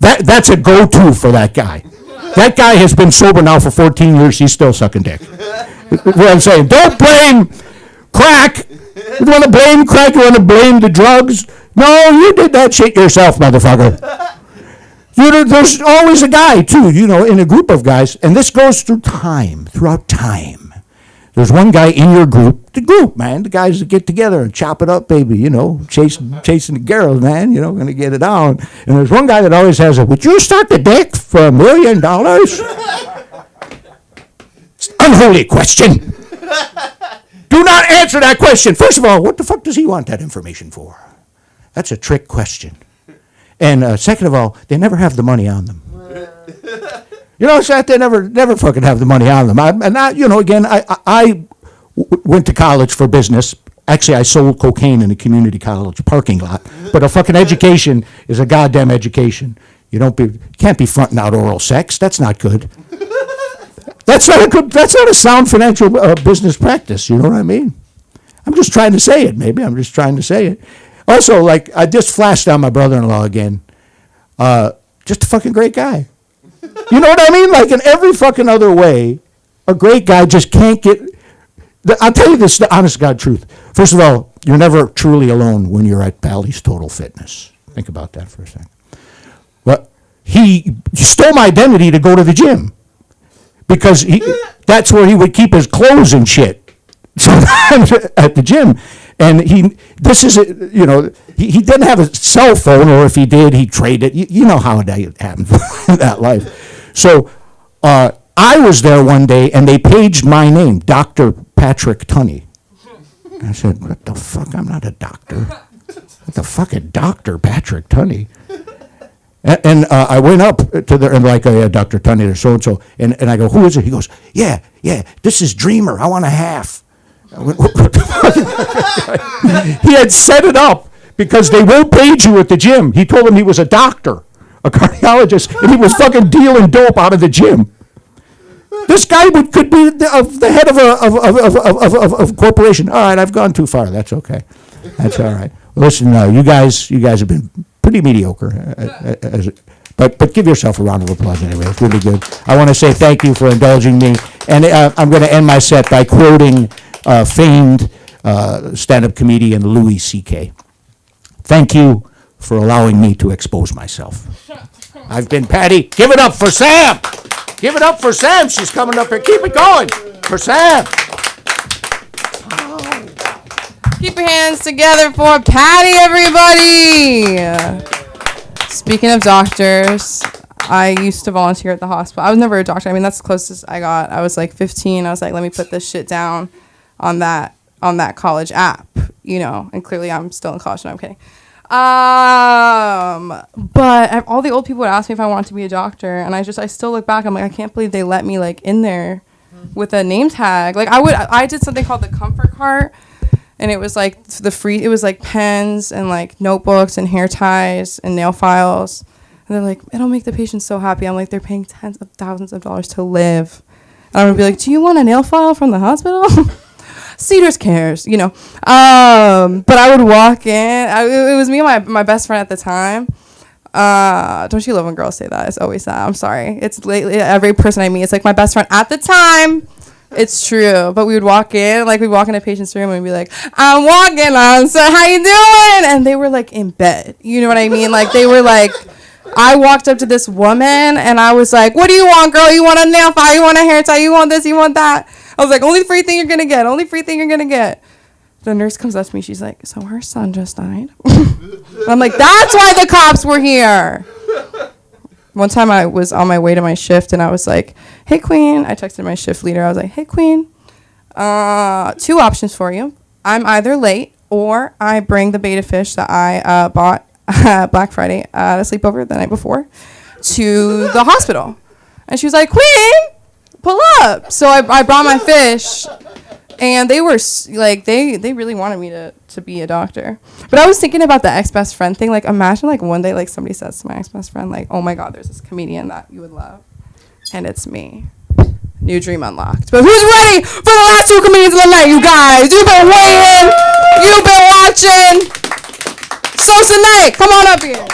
That's a go-to for that guy. That guy has been sober now for 14 years. He's still sucking dick. What I'm saying, don't blame crack. You want to blame crack? You want to blame the drugs? No, you did that shit yourself, motherfucker. There's always a guy, too, you know, in a group of guys, and this goes throughout time. There's one guy in your group, man, the guys that get together and chop it up, baby, you know, chasing the girls, man, you know, gonna get it on. And there's one guy that always has would you start the dick for $1 million? It's an unholy question. Do not answer that question. First of all, what the fuck does he want that information for? That's a trick question. And second of all, they never have the money on them. You know, so they never fucking have the money on them. I went to college for business. Actually, I sold cocaine in a community college parking lot. But a fucking education is a goddamn education. You can't be fronting out oral sex. That's not good. That's not a sound financial business practice. You know what I mean? I'm just trying to say it. Maybe I'm just trying to say it. Also, like, I just flashed on my brother-in-law again. Just a fucking great guy. You know what I mean? Like, in every fucking other way, a great guy just can't get... I'll tell you this, the honest God truth. First of all, you're never truly alone when you're at Bally's Total Fitness. Think about that for a second. But he stole my identity to go to the gym. Because that's where he would keep his clothes and shit. Sometimes at the gym. And he didn't have a cell phone, or if he did, he'd trade it. You know how that happens in that life. So I was there one day, and they paged my name, Dr. Patrick Tunney. I said, what the fuck? I'm not a doctor. What the fucking Dr. Patrick Tunney? And I went up to the, and like, Dr. Tunney or so-and-so, and I go, who is it? He goes, yeah, this is Dreamer. I want a half. I went, what the fuck? He had set it up because they won't page you at the gym. He told him he was a doctor, a cardiologist, and he was fucking dealing dope out of the gym. This guy could be the head of a corporation. All right, I've gone too far. That's okay. That's all right. Listen, you guys have been pretty mediocre, but give yourself a round of applause anyway. It's really good. I want to say thank you for indulging me, and I'm going to end my set by quoting famed stand-up comedian Louis C.K. Thank you for allowing me to expose myself. I've been Patty. Give it up for Sam. Give it up for Sam. She's coming up here. Keep it going for Sam. Keep your hands together for Patty, everybody. Speaking of doctors, I used to volunteer at the hospital. I was never a doctor. I mean, that's the closest I got. I was like 15. I was like, let me put this shit down on that college app, you know. And clearly, I'm still in college. No, I'm kidding. But all the old people would ask me if I wanted to be a doctor, and I still look back. I'm like, I can't believe they let me like in there with a name tag. Like I did something called the Comfort Cart. And it was like it was like pens and like notebooks and hair ties and nail files. And they're like, it'll make the patient so happy. I'm like, they're paying tens of thousands of dollars to live. And I'm gonna be like, do you want a nail file from the hospital? Cedars cares, you know. But I would walk in. It was me and my best friend at the time. Don't you love when girls say that? It's always that. I'm sorry. It's lately every person I meet. It's like my best friend at the time. It's true, but we would walk in a patient's room and we'd be like, I'm walking on, so how you doing? And they were like in bed, you know what I mean? Like they were like, I walked up to this woman and I was like, what do you want, girl? You want a nail file? You want a hair tie? You want this? You want that? I was like, only free thing you're gonna get. Only free thing you're gonna get. The nurse comes up to me. She's like, so her son just died? I'm like, that's why the cops were here. One time I was on my way to my shift and I was like, hey, Queen. I texted my shift leader. I was like, hey, Queen, 2 options for you. I'm either late or I bring the betta fish that I bought Black Friday at a sleepover the night before to the hospital. And she was like, Queen, pull up. So I brought my fish. And they were like, they really wanted me to be a doctor. But I was thinking about the ex-best friend thing. Like, imagine like one day like somebody says to my ex-best friend, like, oh my God, there's this comedian that you would love. And it's me. New dream unlocked. But who's ready for the last 2 comedians of the night, you guys? You've been waiting. You've been watching. Sosa Knight, come on up here.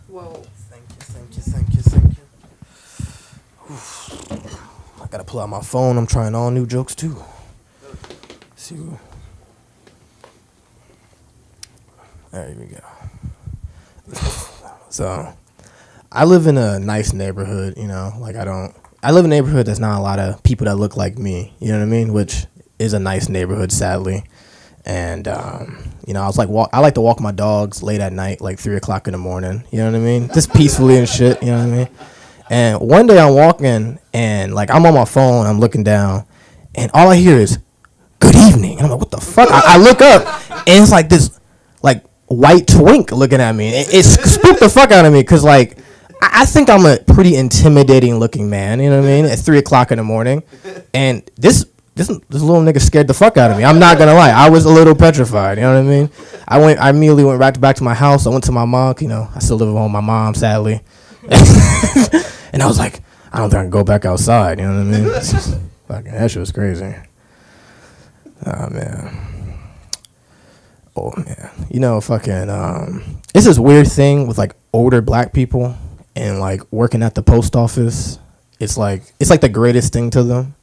Whoa. Thank you. I gotta pull out my phone. I'm trying all new jokes too. See. There we go. So, I live in a nice neighborhood, you know. Like I live in a neighborhood that's not a lot of people that look like me. You know what I mean? Which is a nice neighborhood, sadly. And you know, I like to walk my dogs late at night, like 3:00 in the morning. You know what I mean? Just peacefully and shit. You know what I mean? And one day I'm walking and like I'm on my phone, I'm looking down, and all I hear is "Good evening," and I'm like, "What the fuck?" I look up, and it's like this like white twink looking at me. It spooked the fuck out of me because like I think I'm a pretty intimidating looking man. You know what I mean? At 3:00 in the morning, and this little nigga scared the fuck out of me. I'm not gonna lie. I was a little petrified. You know what I mean? I immediately went back to my house. I went to my mom. You know, I still live at home with my mom, sadly. And I was like, I don't think I can go back outside. You know what I mean? Fucking that shit was crazy. Oh man. You know, fucking. It's this weird thing with like older black people and like working at the post office. It's like the greatest thing to them.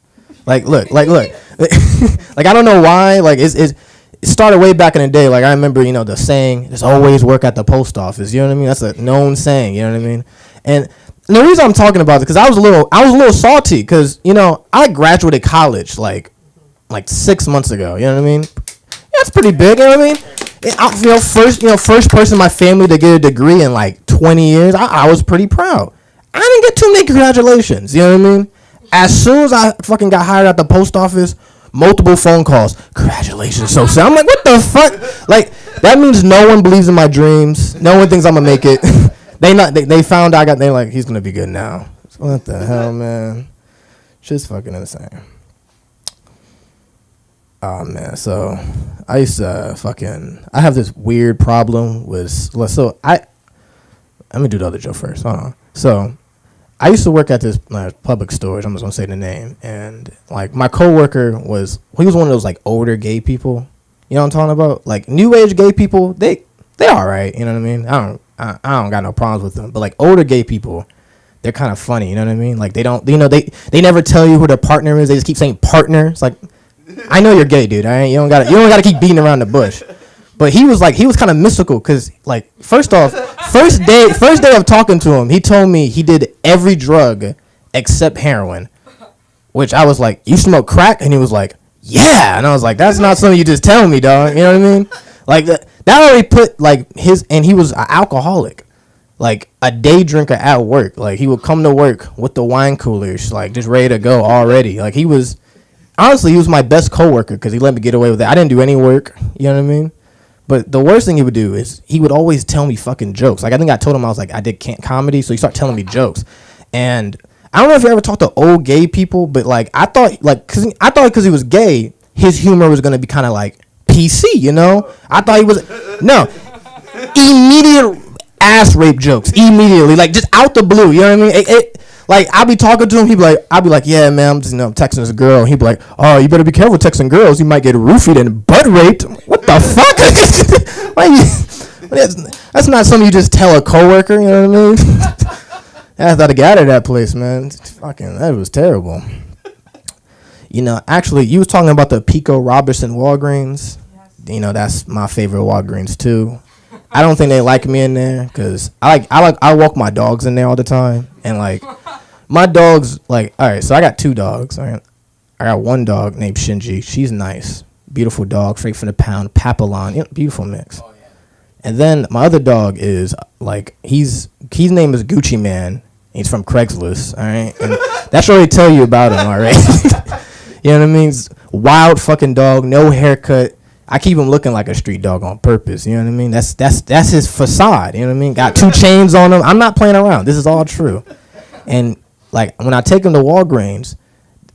Like look. Like I don't know why. Like it started way back in the day. Like I remember, you know, the saying, "There's always work at the post office." You know what I mean? That's a known saying. You know what I mean? And the reason I'm talking about it because I was a little salty because, you know, I graduated college like 6 months ago. You know what I mean? That's pretty big. You know what I mean? First person in my family to get a degree in like 20 years. I was pretty proud. I didn't get too many congratulations. You know what I mean? As soon as I fucking got hired at the post office, multiple phone calls. Congratulations, so sad. I'm like, what the fuck? Like, that means no one believes in my dreams. No one thinks I'm gonna make it. They found they like, he's gonna be good now. What the hell, man? Just fucking insane. Oh man, so I used to I have this weird problem with let me do the other joke first. Hold on. So I used to work at this public storage. I'm just gonna say the name, and like my coworker he was one of those like older gay people. You know what I'm talking about? Like new age gay people, they all right. You know what I mean? I don't got no problems with them. But like older gay people, they're kind of funny. You know what I mean? Like they don't, they never tell you who their partner is. They just keep saying partner. It's like, I know you're gay, dude. All right, you don't gotta keep beating around the bush. But he was kind of mystical because, like, first off, first day of talking to him, he told me he did every drug except heroin, which I was like, you smoke crack? And he was like, yeah. And I was like, that's not something you just tell me, dog. You know what I mean? Like, that already put, like, and he was an alcoholic, like, a day drinker at work. Like, he would come to work with the wine coolers, like, just ready to go already. Like, he was my best coworker because he let me get away with it. I didn't do any work. You know what I mean? But the worst thing he would do is he would always tell me fucking jokes. Like, I think I told him I was like, I did comedy, so he started telling me jokes. And I don't know if you ever talked to old gay people, but like I thought because he was gay, his humor was gonna be kind of like PC, you know? I thought he was immediate ass rape jokes immediately, like just out the blue. You know what I mean? Like, I'll be talking to him, I'll be like, yeah, man, I'm just, I'm texting this girl. And he'd be like, oh, you better be careful texting girls. You might get roofied and butt raped. What the fuck? That's not something you just tell a coworker, you know what I mean? I thought to get out of that place, man. That was terrible. You know, actually, you was talking about the Pico Robertson Walgreens. Yes. You know, that's my favorite Walgreens, too. I don't think they like me in there because I walk my dogs in there all the time, and like my dogs, like, all right, so I got two dogs. All right? I got one dog named Shinji. She's nice, beautiful dog, straight from the pound, Papillon, beautiful mix. Oh, yeah. And then my other dog is like his name is Gucci Man. He's from Craigslist. All right, and that should already tell you about him. All right, you know what I mean? Wild fucking dog, no haircut. I keep him looking like a street dog on purpose. You know what I mean? That's his facade. You know what I mean? Got 2 chains on him. I'm not playing around. This is all true. And like when I take him to Walgreens,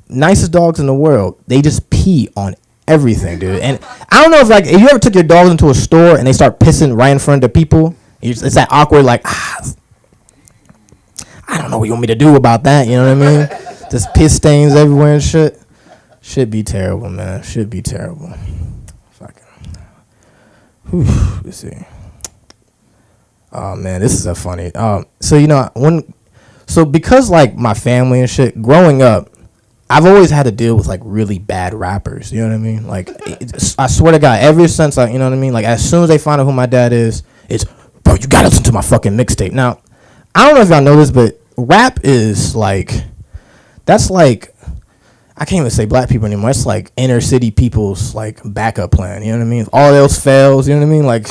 nicest dogs in the world, they just pee on everything, dude. And I don't know if you ever took your dogs into a store and they start pissing right in front of people. It's that awkward, like, I don't know what you want me to do about that. You know what I mean? Just piss stains everywhere and shit. Should be terrible, man. Should be terrible. Let's see. Oh man, this is a funny. So you know because like my family and shit, growing up, I've always had to deal with like really bad rappers. You know what I mean? Like, I swear to God, ever since you know what I mean? Like, as soon as they find out who my dad is, it's, bro, you gotta listen to my fucking mixtape. Now, I don't know if y'all know this, but rap is like, that's like, I can't even say black people anymore. It's like inner city people's like backup plan. You know what I mean? If all else fails, you know what I mean? Like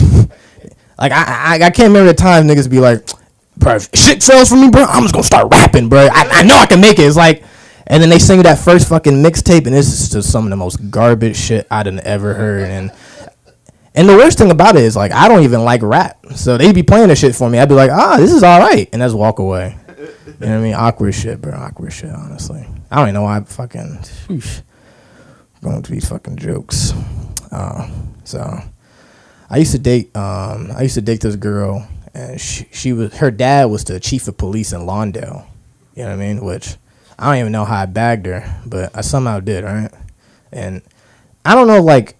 I can't remember the time niggas be like, bro, if shit fails for me, bro, I'm just gonna start rapping, bro. I know I can make it. It's like, and then they sing that first fucking mixtape, and this is just some of the most garbage shit I'd ever heard. And the worst thing about it is, like, I don't even like rap, so they'd be playing this shit for me. I'd be like, this is all right, and just walk away. You know what I mean? Awkward shit, bro. Awkward shit, honestly. I don't even know why I'm fucking going to these fucking jokes. So I used to date this girl, and her dad was the chief of police in Lawndale. You know what I mean? Which I don't even know how I bagged her, but I somehow did, right? And I don't know, like,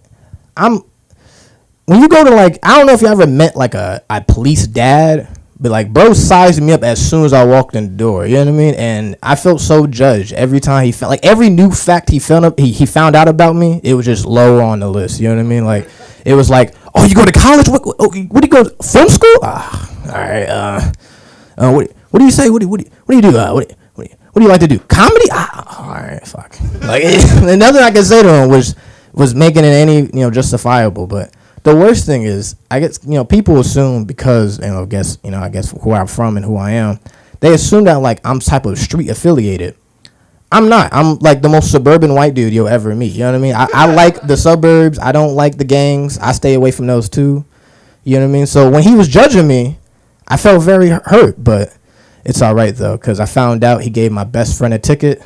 when you go to, like, I don't know if you ever met like a police dad. But like, bro sized me up as soon as I walked in the door. You know what I mean? And I felt so judged every time he felt like every new fact he found out about me, it was just low on the list. You know what I mean? Like, it was like, oh, you go to college? What do you go to film school? All right. What do you say? What do you do? What do you like to do? Comedy? All right, fuck. Like, nothing I could say to him was making it any justifiable. But the worst thing is, I guess, people assume because, I guess where I'm from and who I am, they assume that, like, I'm type of street affiliated. I'm not. I'm like the most suburban white dude you'll ever meet. You know what I mean? I like the suburbs. I don't like the gangs. I stay away from those too. You know what I mean? So when he was judging me, I felt very hurt, but it's all right though, because I found out he gave my best friend a ticket.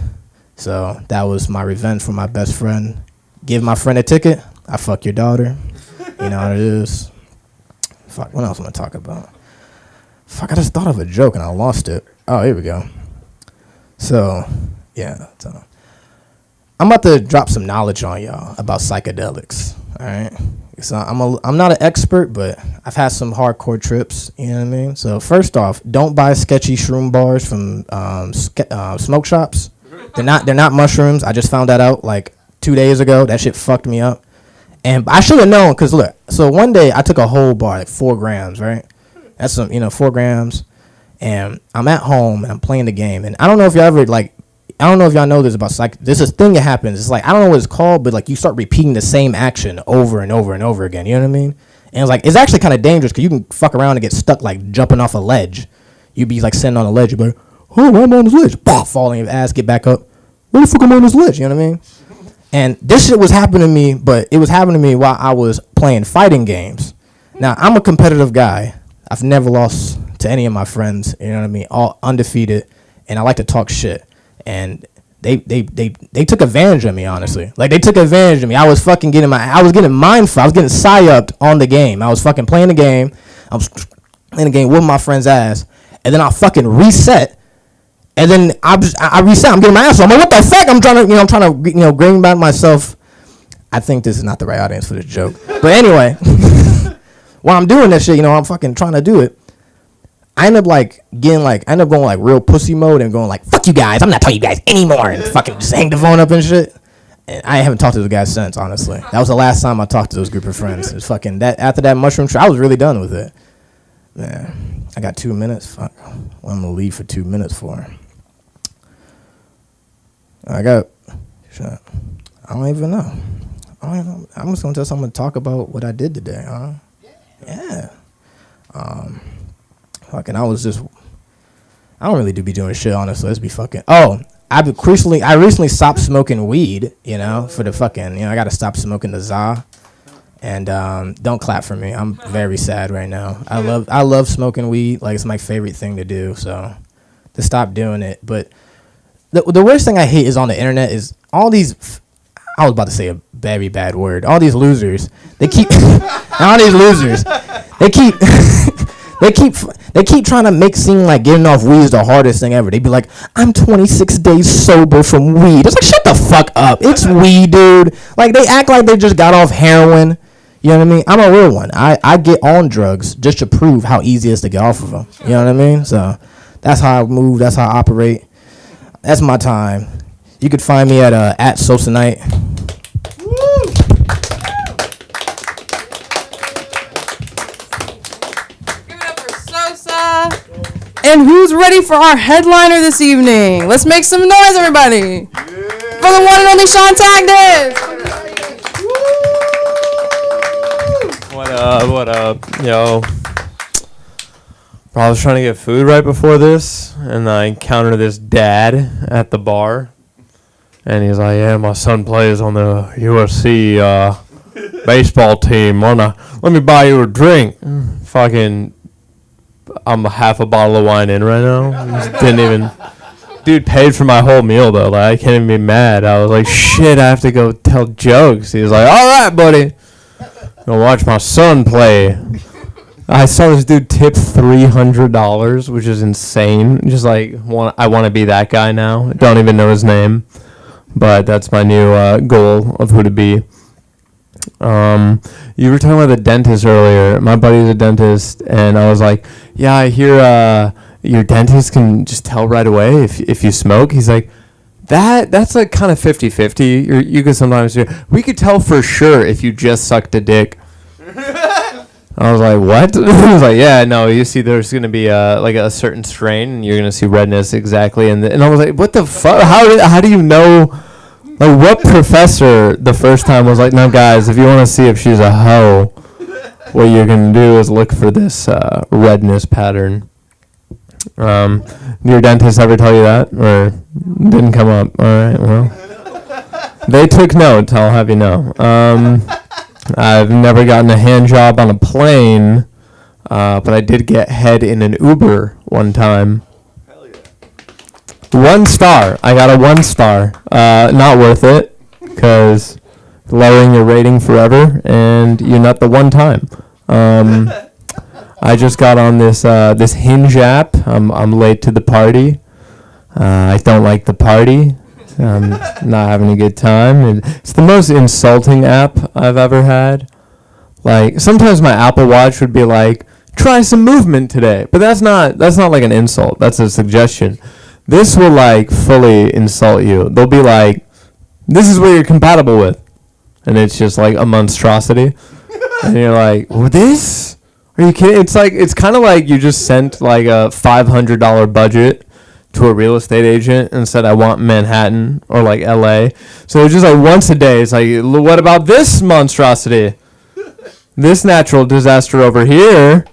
So that was my revenge for my best friend. Give my friend a ticket, I fuck your daughter. You know what it is. Fuck, what else am I talking about? Fuck, I just thought of a joke and I lost it. Oh, here we go. So, yeah. So I'm about to drop some knowledge on y'all about psychedelics. All right. So I'm not an expert, but I've had some hardcore trips. You know what I mean? So first off, don't buy sketchy shroom bars from smoke shops. They're not mushrooms. I just found that out like 2 days ago. That shit fucked me up. And I should have known, because look, so one day I took a whole bar, like 4 grams, right? That's 4 grams. And I'm at home and I'm playing the game. And I don't know if y'all ever, like, I don't know if y'all know this about this is a thing that happens. It's like, I don't know what it's called, but like you start repeating the same action over and over and over again. You know what I mean? And it's like, it's actually kind of dangerous because you can fuck around and get stuck like jumping off a ledge. You'd be like sitting on a ledge. You'd be like, oh, I'm on this ledge. Bah, fall on your ass, get back up. Where the fuck am I on this ledge? You know what I mean? And this shit was happening to me, but it was happening to me while I was playing fighting games. Now, I'm a competitive guy. I've never lost to any of my friends. You know what I mean? All undefeated. And I like to talk shit. And they took advantage of me, honestly. Like, they took advantage of me. I was getting mind fucked. I was getting psy-upped on the game. I was fucking playing the game. I was playing the game with my friend's ass. And then I fucking reset. And then I reset. I'm getting my ass off. I'm like, what the fuck? I'm trying to bring back myself. I think this is not the right audience for this joke. But anyway, while I'm doing that shit, I'm fucking trying to do it. I end up going like real pussy mode and going like, fuck you guys. I'm not talking to you guys anymore. And fucking just hang the phone up and shit. And I haven't talked to those guys since, honestly. That was the last time I talked to those group of friends. It was fucking that after that mushroom trip, I was really done with it. Man, I got 2 minutes. Fuck. What I'm gonna leave for 2 minutes for? I don't even know. I'm just gonna tell someone to talk about what I did today, huh? Yeah. Fucking, I don't really be doing shit, honestly. Let's be fucking. Oh, I recently stopped smoking weed, for the fucking, I gotta stop smoking the za. And don't clap for me. I'm very sad right now. I love smoking weed. Like, it's my favorite thing to do. So to stop doing it. But the worst thing I hate is on the internet is all these. I was about to say a very bad word. All these losers. They keep. All these losers. They keep. They keep trying to make seem like getting off weed is the hardest thing ever. They be like, I'm 26 days sober from weed. It's like, shut the fuck up. It's weed, dude. Like, they act like they just got off heroin. You know what I mean? I'm a real one. I get on drugs just to prove how easy it is to get off of them. You know what I mean? So that's how I move. That's how I operate. That's my time. You could find me at Sosanite. And who's ready for our headliner this evening? Let's make some noise, everybody. Yeah. For the one and only Sean Tagnis. What up, yo? I was trying to get food right before this, and I encountered this dad at the bar. And he's like, yeah, my son plays on the USC baseball team. Let me buy you a drink. Fucking... I'm half a bottle of wine in right now. Dude paid for my whole meal though. Like, I can't even be mad. I was like, shit, I have to go tell jokes. He was like, all right, buddy, go watch my son play. I saw this dude tip $300, which is insane. Just like, I want to be that guy now. Don't even know his name, but that's my new goal of who to be. You were talking about the dentist earlier. My buddy's a dentist, and I was like, yeah, I hear your dentist can just tell right away if you smoke. He's like, that's like kind of 50-50. You could sometimes we could tell for sure if you just sucked a dick. I was like, what? He was like, yeah, no, you see there's going to be like a certain strain, and you're going to see redness exactly. And I was like, what the fuck? How do you know? Like, what professor the first time was like, no, guys, if you want to see if she's a hoe, what you're going to do is look for this redness pattern. Did your dentist ever tell you that, or didn't come up? All right, well, they took note. I'll have you know. I've never gotten a hand job on a plane, but I did get head in an Uber one time. 1 star. I got a 1 star. Not worth it, because lowering your rating forever, and you're not the one time. I just got on this this Hinge app. I'm late to the party. I don't like the party. I'm not having a good time. It's the most insulting app I've ever had. Like, sometimes my Apple Watch would be like, try some movement today, but that's not like an insult. That's a suggestion. This will like fully insult you. They'll be like, this is what you're compatible with, and it's just like a monstrosity, and you're like, this? Are you kidding? It's kind of like you just sent like a $500 budget to a real estate agent and said, I want Manhattan or like LA. So it's just like once a day, it's like, what about this monstrosity? This natural disaster over here,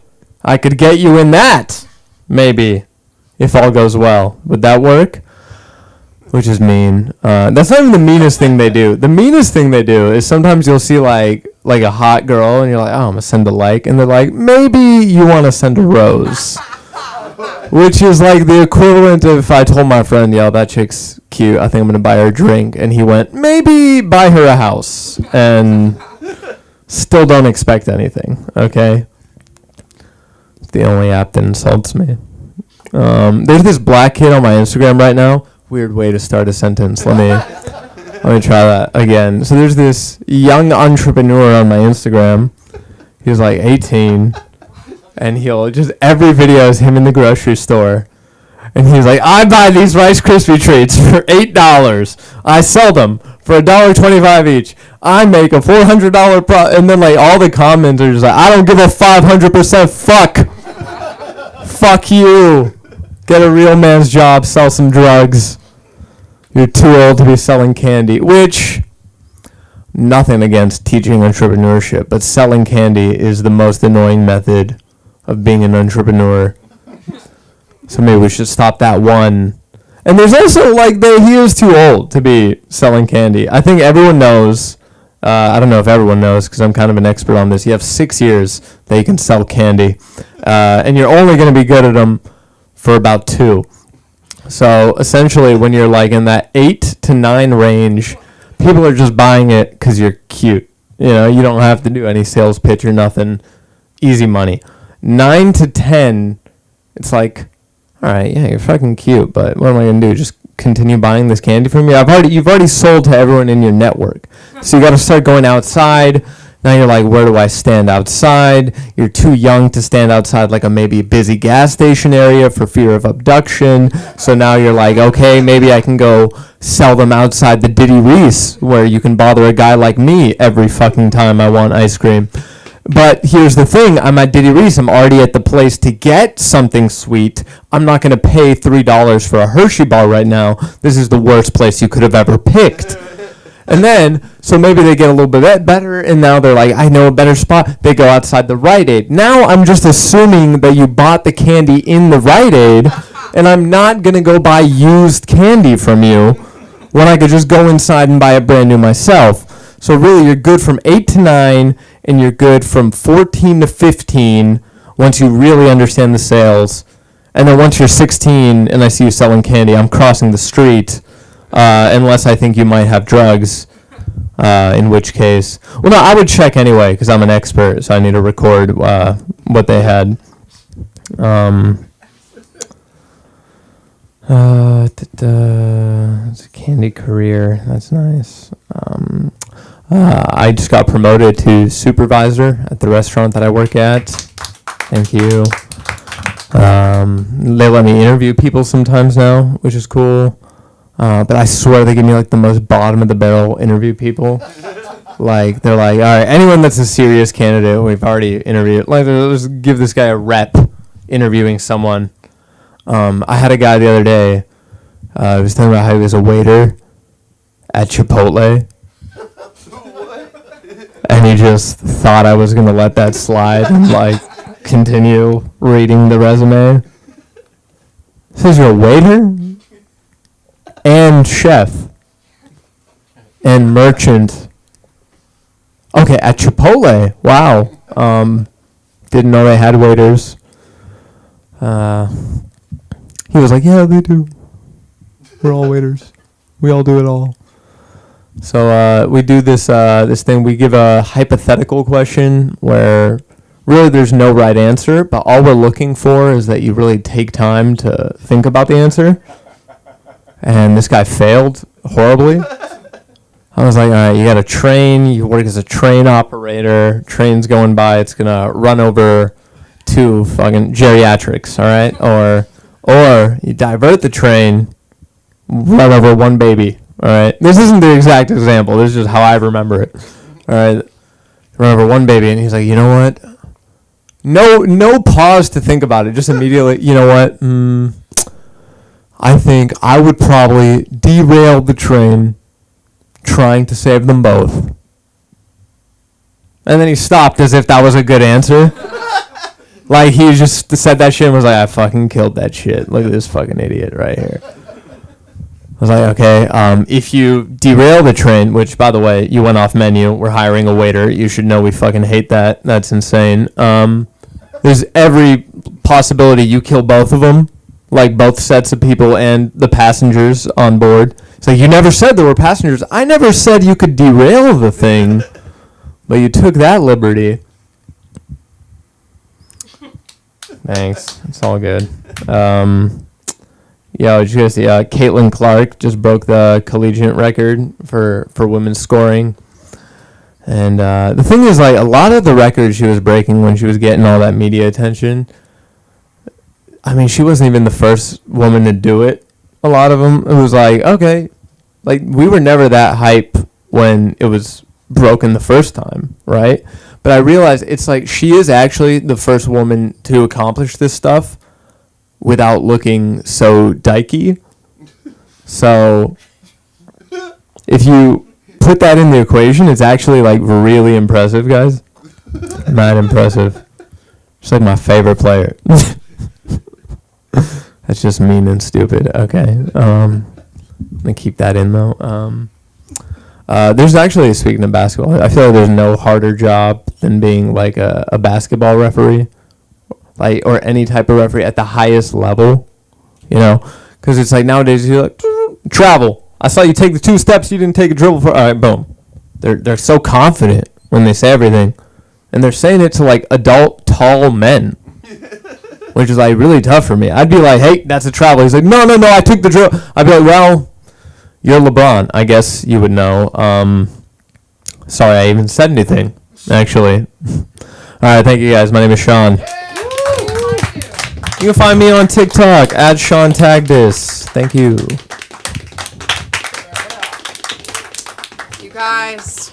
I could get you in that, maybe, if all goes well. Would that work? Which is mean. That's not even the meanest thing they do. The meanest thing they do is sometimes you'll see like a hot girl and you're like, oh, I'm going to send a like. And they're like, maybe you want to send a rose. Which is like the equivalent of if I told my friend, yo, that chick's cute, I think I'm going to buy her a drink. And he went, maybe buy her a house. And still don't expect anything, okay? It's the only app that insults me. There's this black kid on my Instagram right now. Weird way to start a sentence. Let me try that again. So there's this young entrepreneur on my Instagram. He's like 18, and he'll just every video is him in the grocery store, and he's like, I buy these Rice Krispie treats for $8. I sell them for $1.25 each. I make a $400 and then like all the comments are just like, I don't give a 500% fuck. Fuck you. Get a real man's job, sell some drugs. You're too old to be selling candy, which, nothing against teaching entrepreneurship, but selling candy is the most annoying method of being an entrepreneur. So maybe we should stop that one. And there's also, like, he is too old to be selling candy. I think everyone knows, I don't know if everyone knows because I'm kind of an expert on this. You have 6 years that you can sell candy, and you're only going to be good at them for about 2. So essentially when you're like in that 8 to 9 range, people are just buying it because you're cute. You know, you don't have to do any sales pitch or nothing. Easy money. 9 to 10, it's like, all right, yeah, you're fucking cute, but what am I going to do? Just continue buying this candy from you? You've already sold to everyone in your network. So you got to start going outside. Now you're like, where do I stand outside? You're too young to stand outside like a maybe busy gas station area for fear of abduction. So now you're like, okay, maybe I can go sell them outside the Diddy Reese where you can bother a guy like me every fucking time I want ice cream. But here's the thing. I'm at Diddy Reese. I'm already at the place to get something sweet. I'm not going to pay $3 for a Hershey bar right now. This is the worst place you could have ever picked. And then, so maybe they get a little bit better, and now they're like, I know a better spot. They go outside the Rite Aid. Now I'm just assuming that you bought the candy in the Rite Aid, and I'm not going to go buy used candy from you when I could just go inside and buy it brand new myself. So really, you're good from 8 to 9, and you're good from 14 to 15 once you really understand the sales. And then once you're 16 and I see you selling candy, I'm crossing the street. Unless I think you might have drugs, in which case... Well, no, I would check anyway, because I'm an expert, so I need to record what they had. It's a candy career. That's nice. I just got promoted to supervisor at the restaurant that I work at. Thank you. They let me interview people sometimes now, which is cool. But I swear they give me like the most bottom of the barrel interview people. Like they're like, all right, anyone that's a serious candidate, we've already interviewed. Like, let's give this guy a rep interviewing someone. I had a guy the other day. He was talking about how he was a waiter at Chipotle, and he just thought I was gonna let that slide and like continue reading the resume. Says you're a waiter and chef and merchant. Okay, at Chipotle. Wow. Didn't know they had waiters. He was like, yeah, they do. We're all waiters. We all do it all. So we do this thing. We give a hypothetical question where really there's no right answer, but all we're looking for is that you really take time to think about the answer. And this guy failed horribly. I was like, all right, you got a train. You work as a train operator. Train's going by. It's going to run over two fucking geriatrics, all right? Or you divert the train, run over one baby, all right? This isn't the exact example. This is just how I remember it, all right? Run over one baby, and he's like, you know what? No pause to think about it. Just immediately, you know what? I think I would probably derail the train trying to save them both. And then he stopped as if that was a good answer. Like, he just said that shit and was like, I fucking killed that shit. Look at this fucking idiot right here. I was like, okay, if you derail the train, which, by the way, you went off menu. We're hiring a waiter. You should know we fucking hate that. That's insane. There's every possibility you kill both of them, like both sets of people and the passengers on board. It's like, you never said there were passengers. I never said you could derail the thing, but you took that liberty. Thanks. It's all good. Did you guys see Caitlin Clark just broke the collegiate record for women's scoring. And the thing is, like, a lot of the records she was breaking when she was getting all that media attention, I mean, she wasn't even the first woman to do it. A lot of them, it was like, okay, like, we were never that hype when it was broken the first time, right? But I realized it's like she is actually the first woman to accomplish this stuff without looking so dykey. So if you put that in the equation, it's actually like really impressive, guys. Not impressive. She's like my favorite player. That's just mean and stupid. Okay. I'm gonna keep that in though. There's actually, speaking of basketball, I feel like there's no harder job than being like a basketball referee, like, or any type of referee at the highest level, you know, because it's like nowadays you're like, travel. I saw you take the 2 steps, you didn't take a dribble for. All right, boom. They're so confident when they say everything, and they're saying it to like adult tall men, which is like really tough for me. I'd be like, hey, that's a travel. He's like, no, I took the dribble. I'd be like, well, you're LeBron. I guess you would know. Sorry, I even said anything, actually. All right, thank you, guys. My name is Sean. You can find me on TikTok, @SeanTagDis. Thank you. You guys,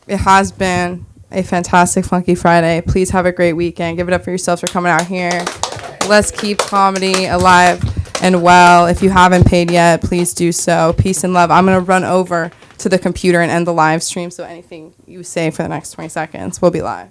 it has been a fantastic Funky Friday. Please have a great weekend. Give it up for yourselves for coming out here. Let's keep comedy alive and well. If you haven't paid yet, please do so. Peace and love. I'm going to run over to the computer and end the live stream, so anything you say for the next 20 seconds will be live.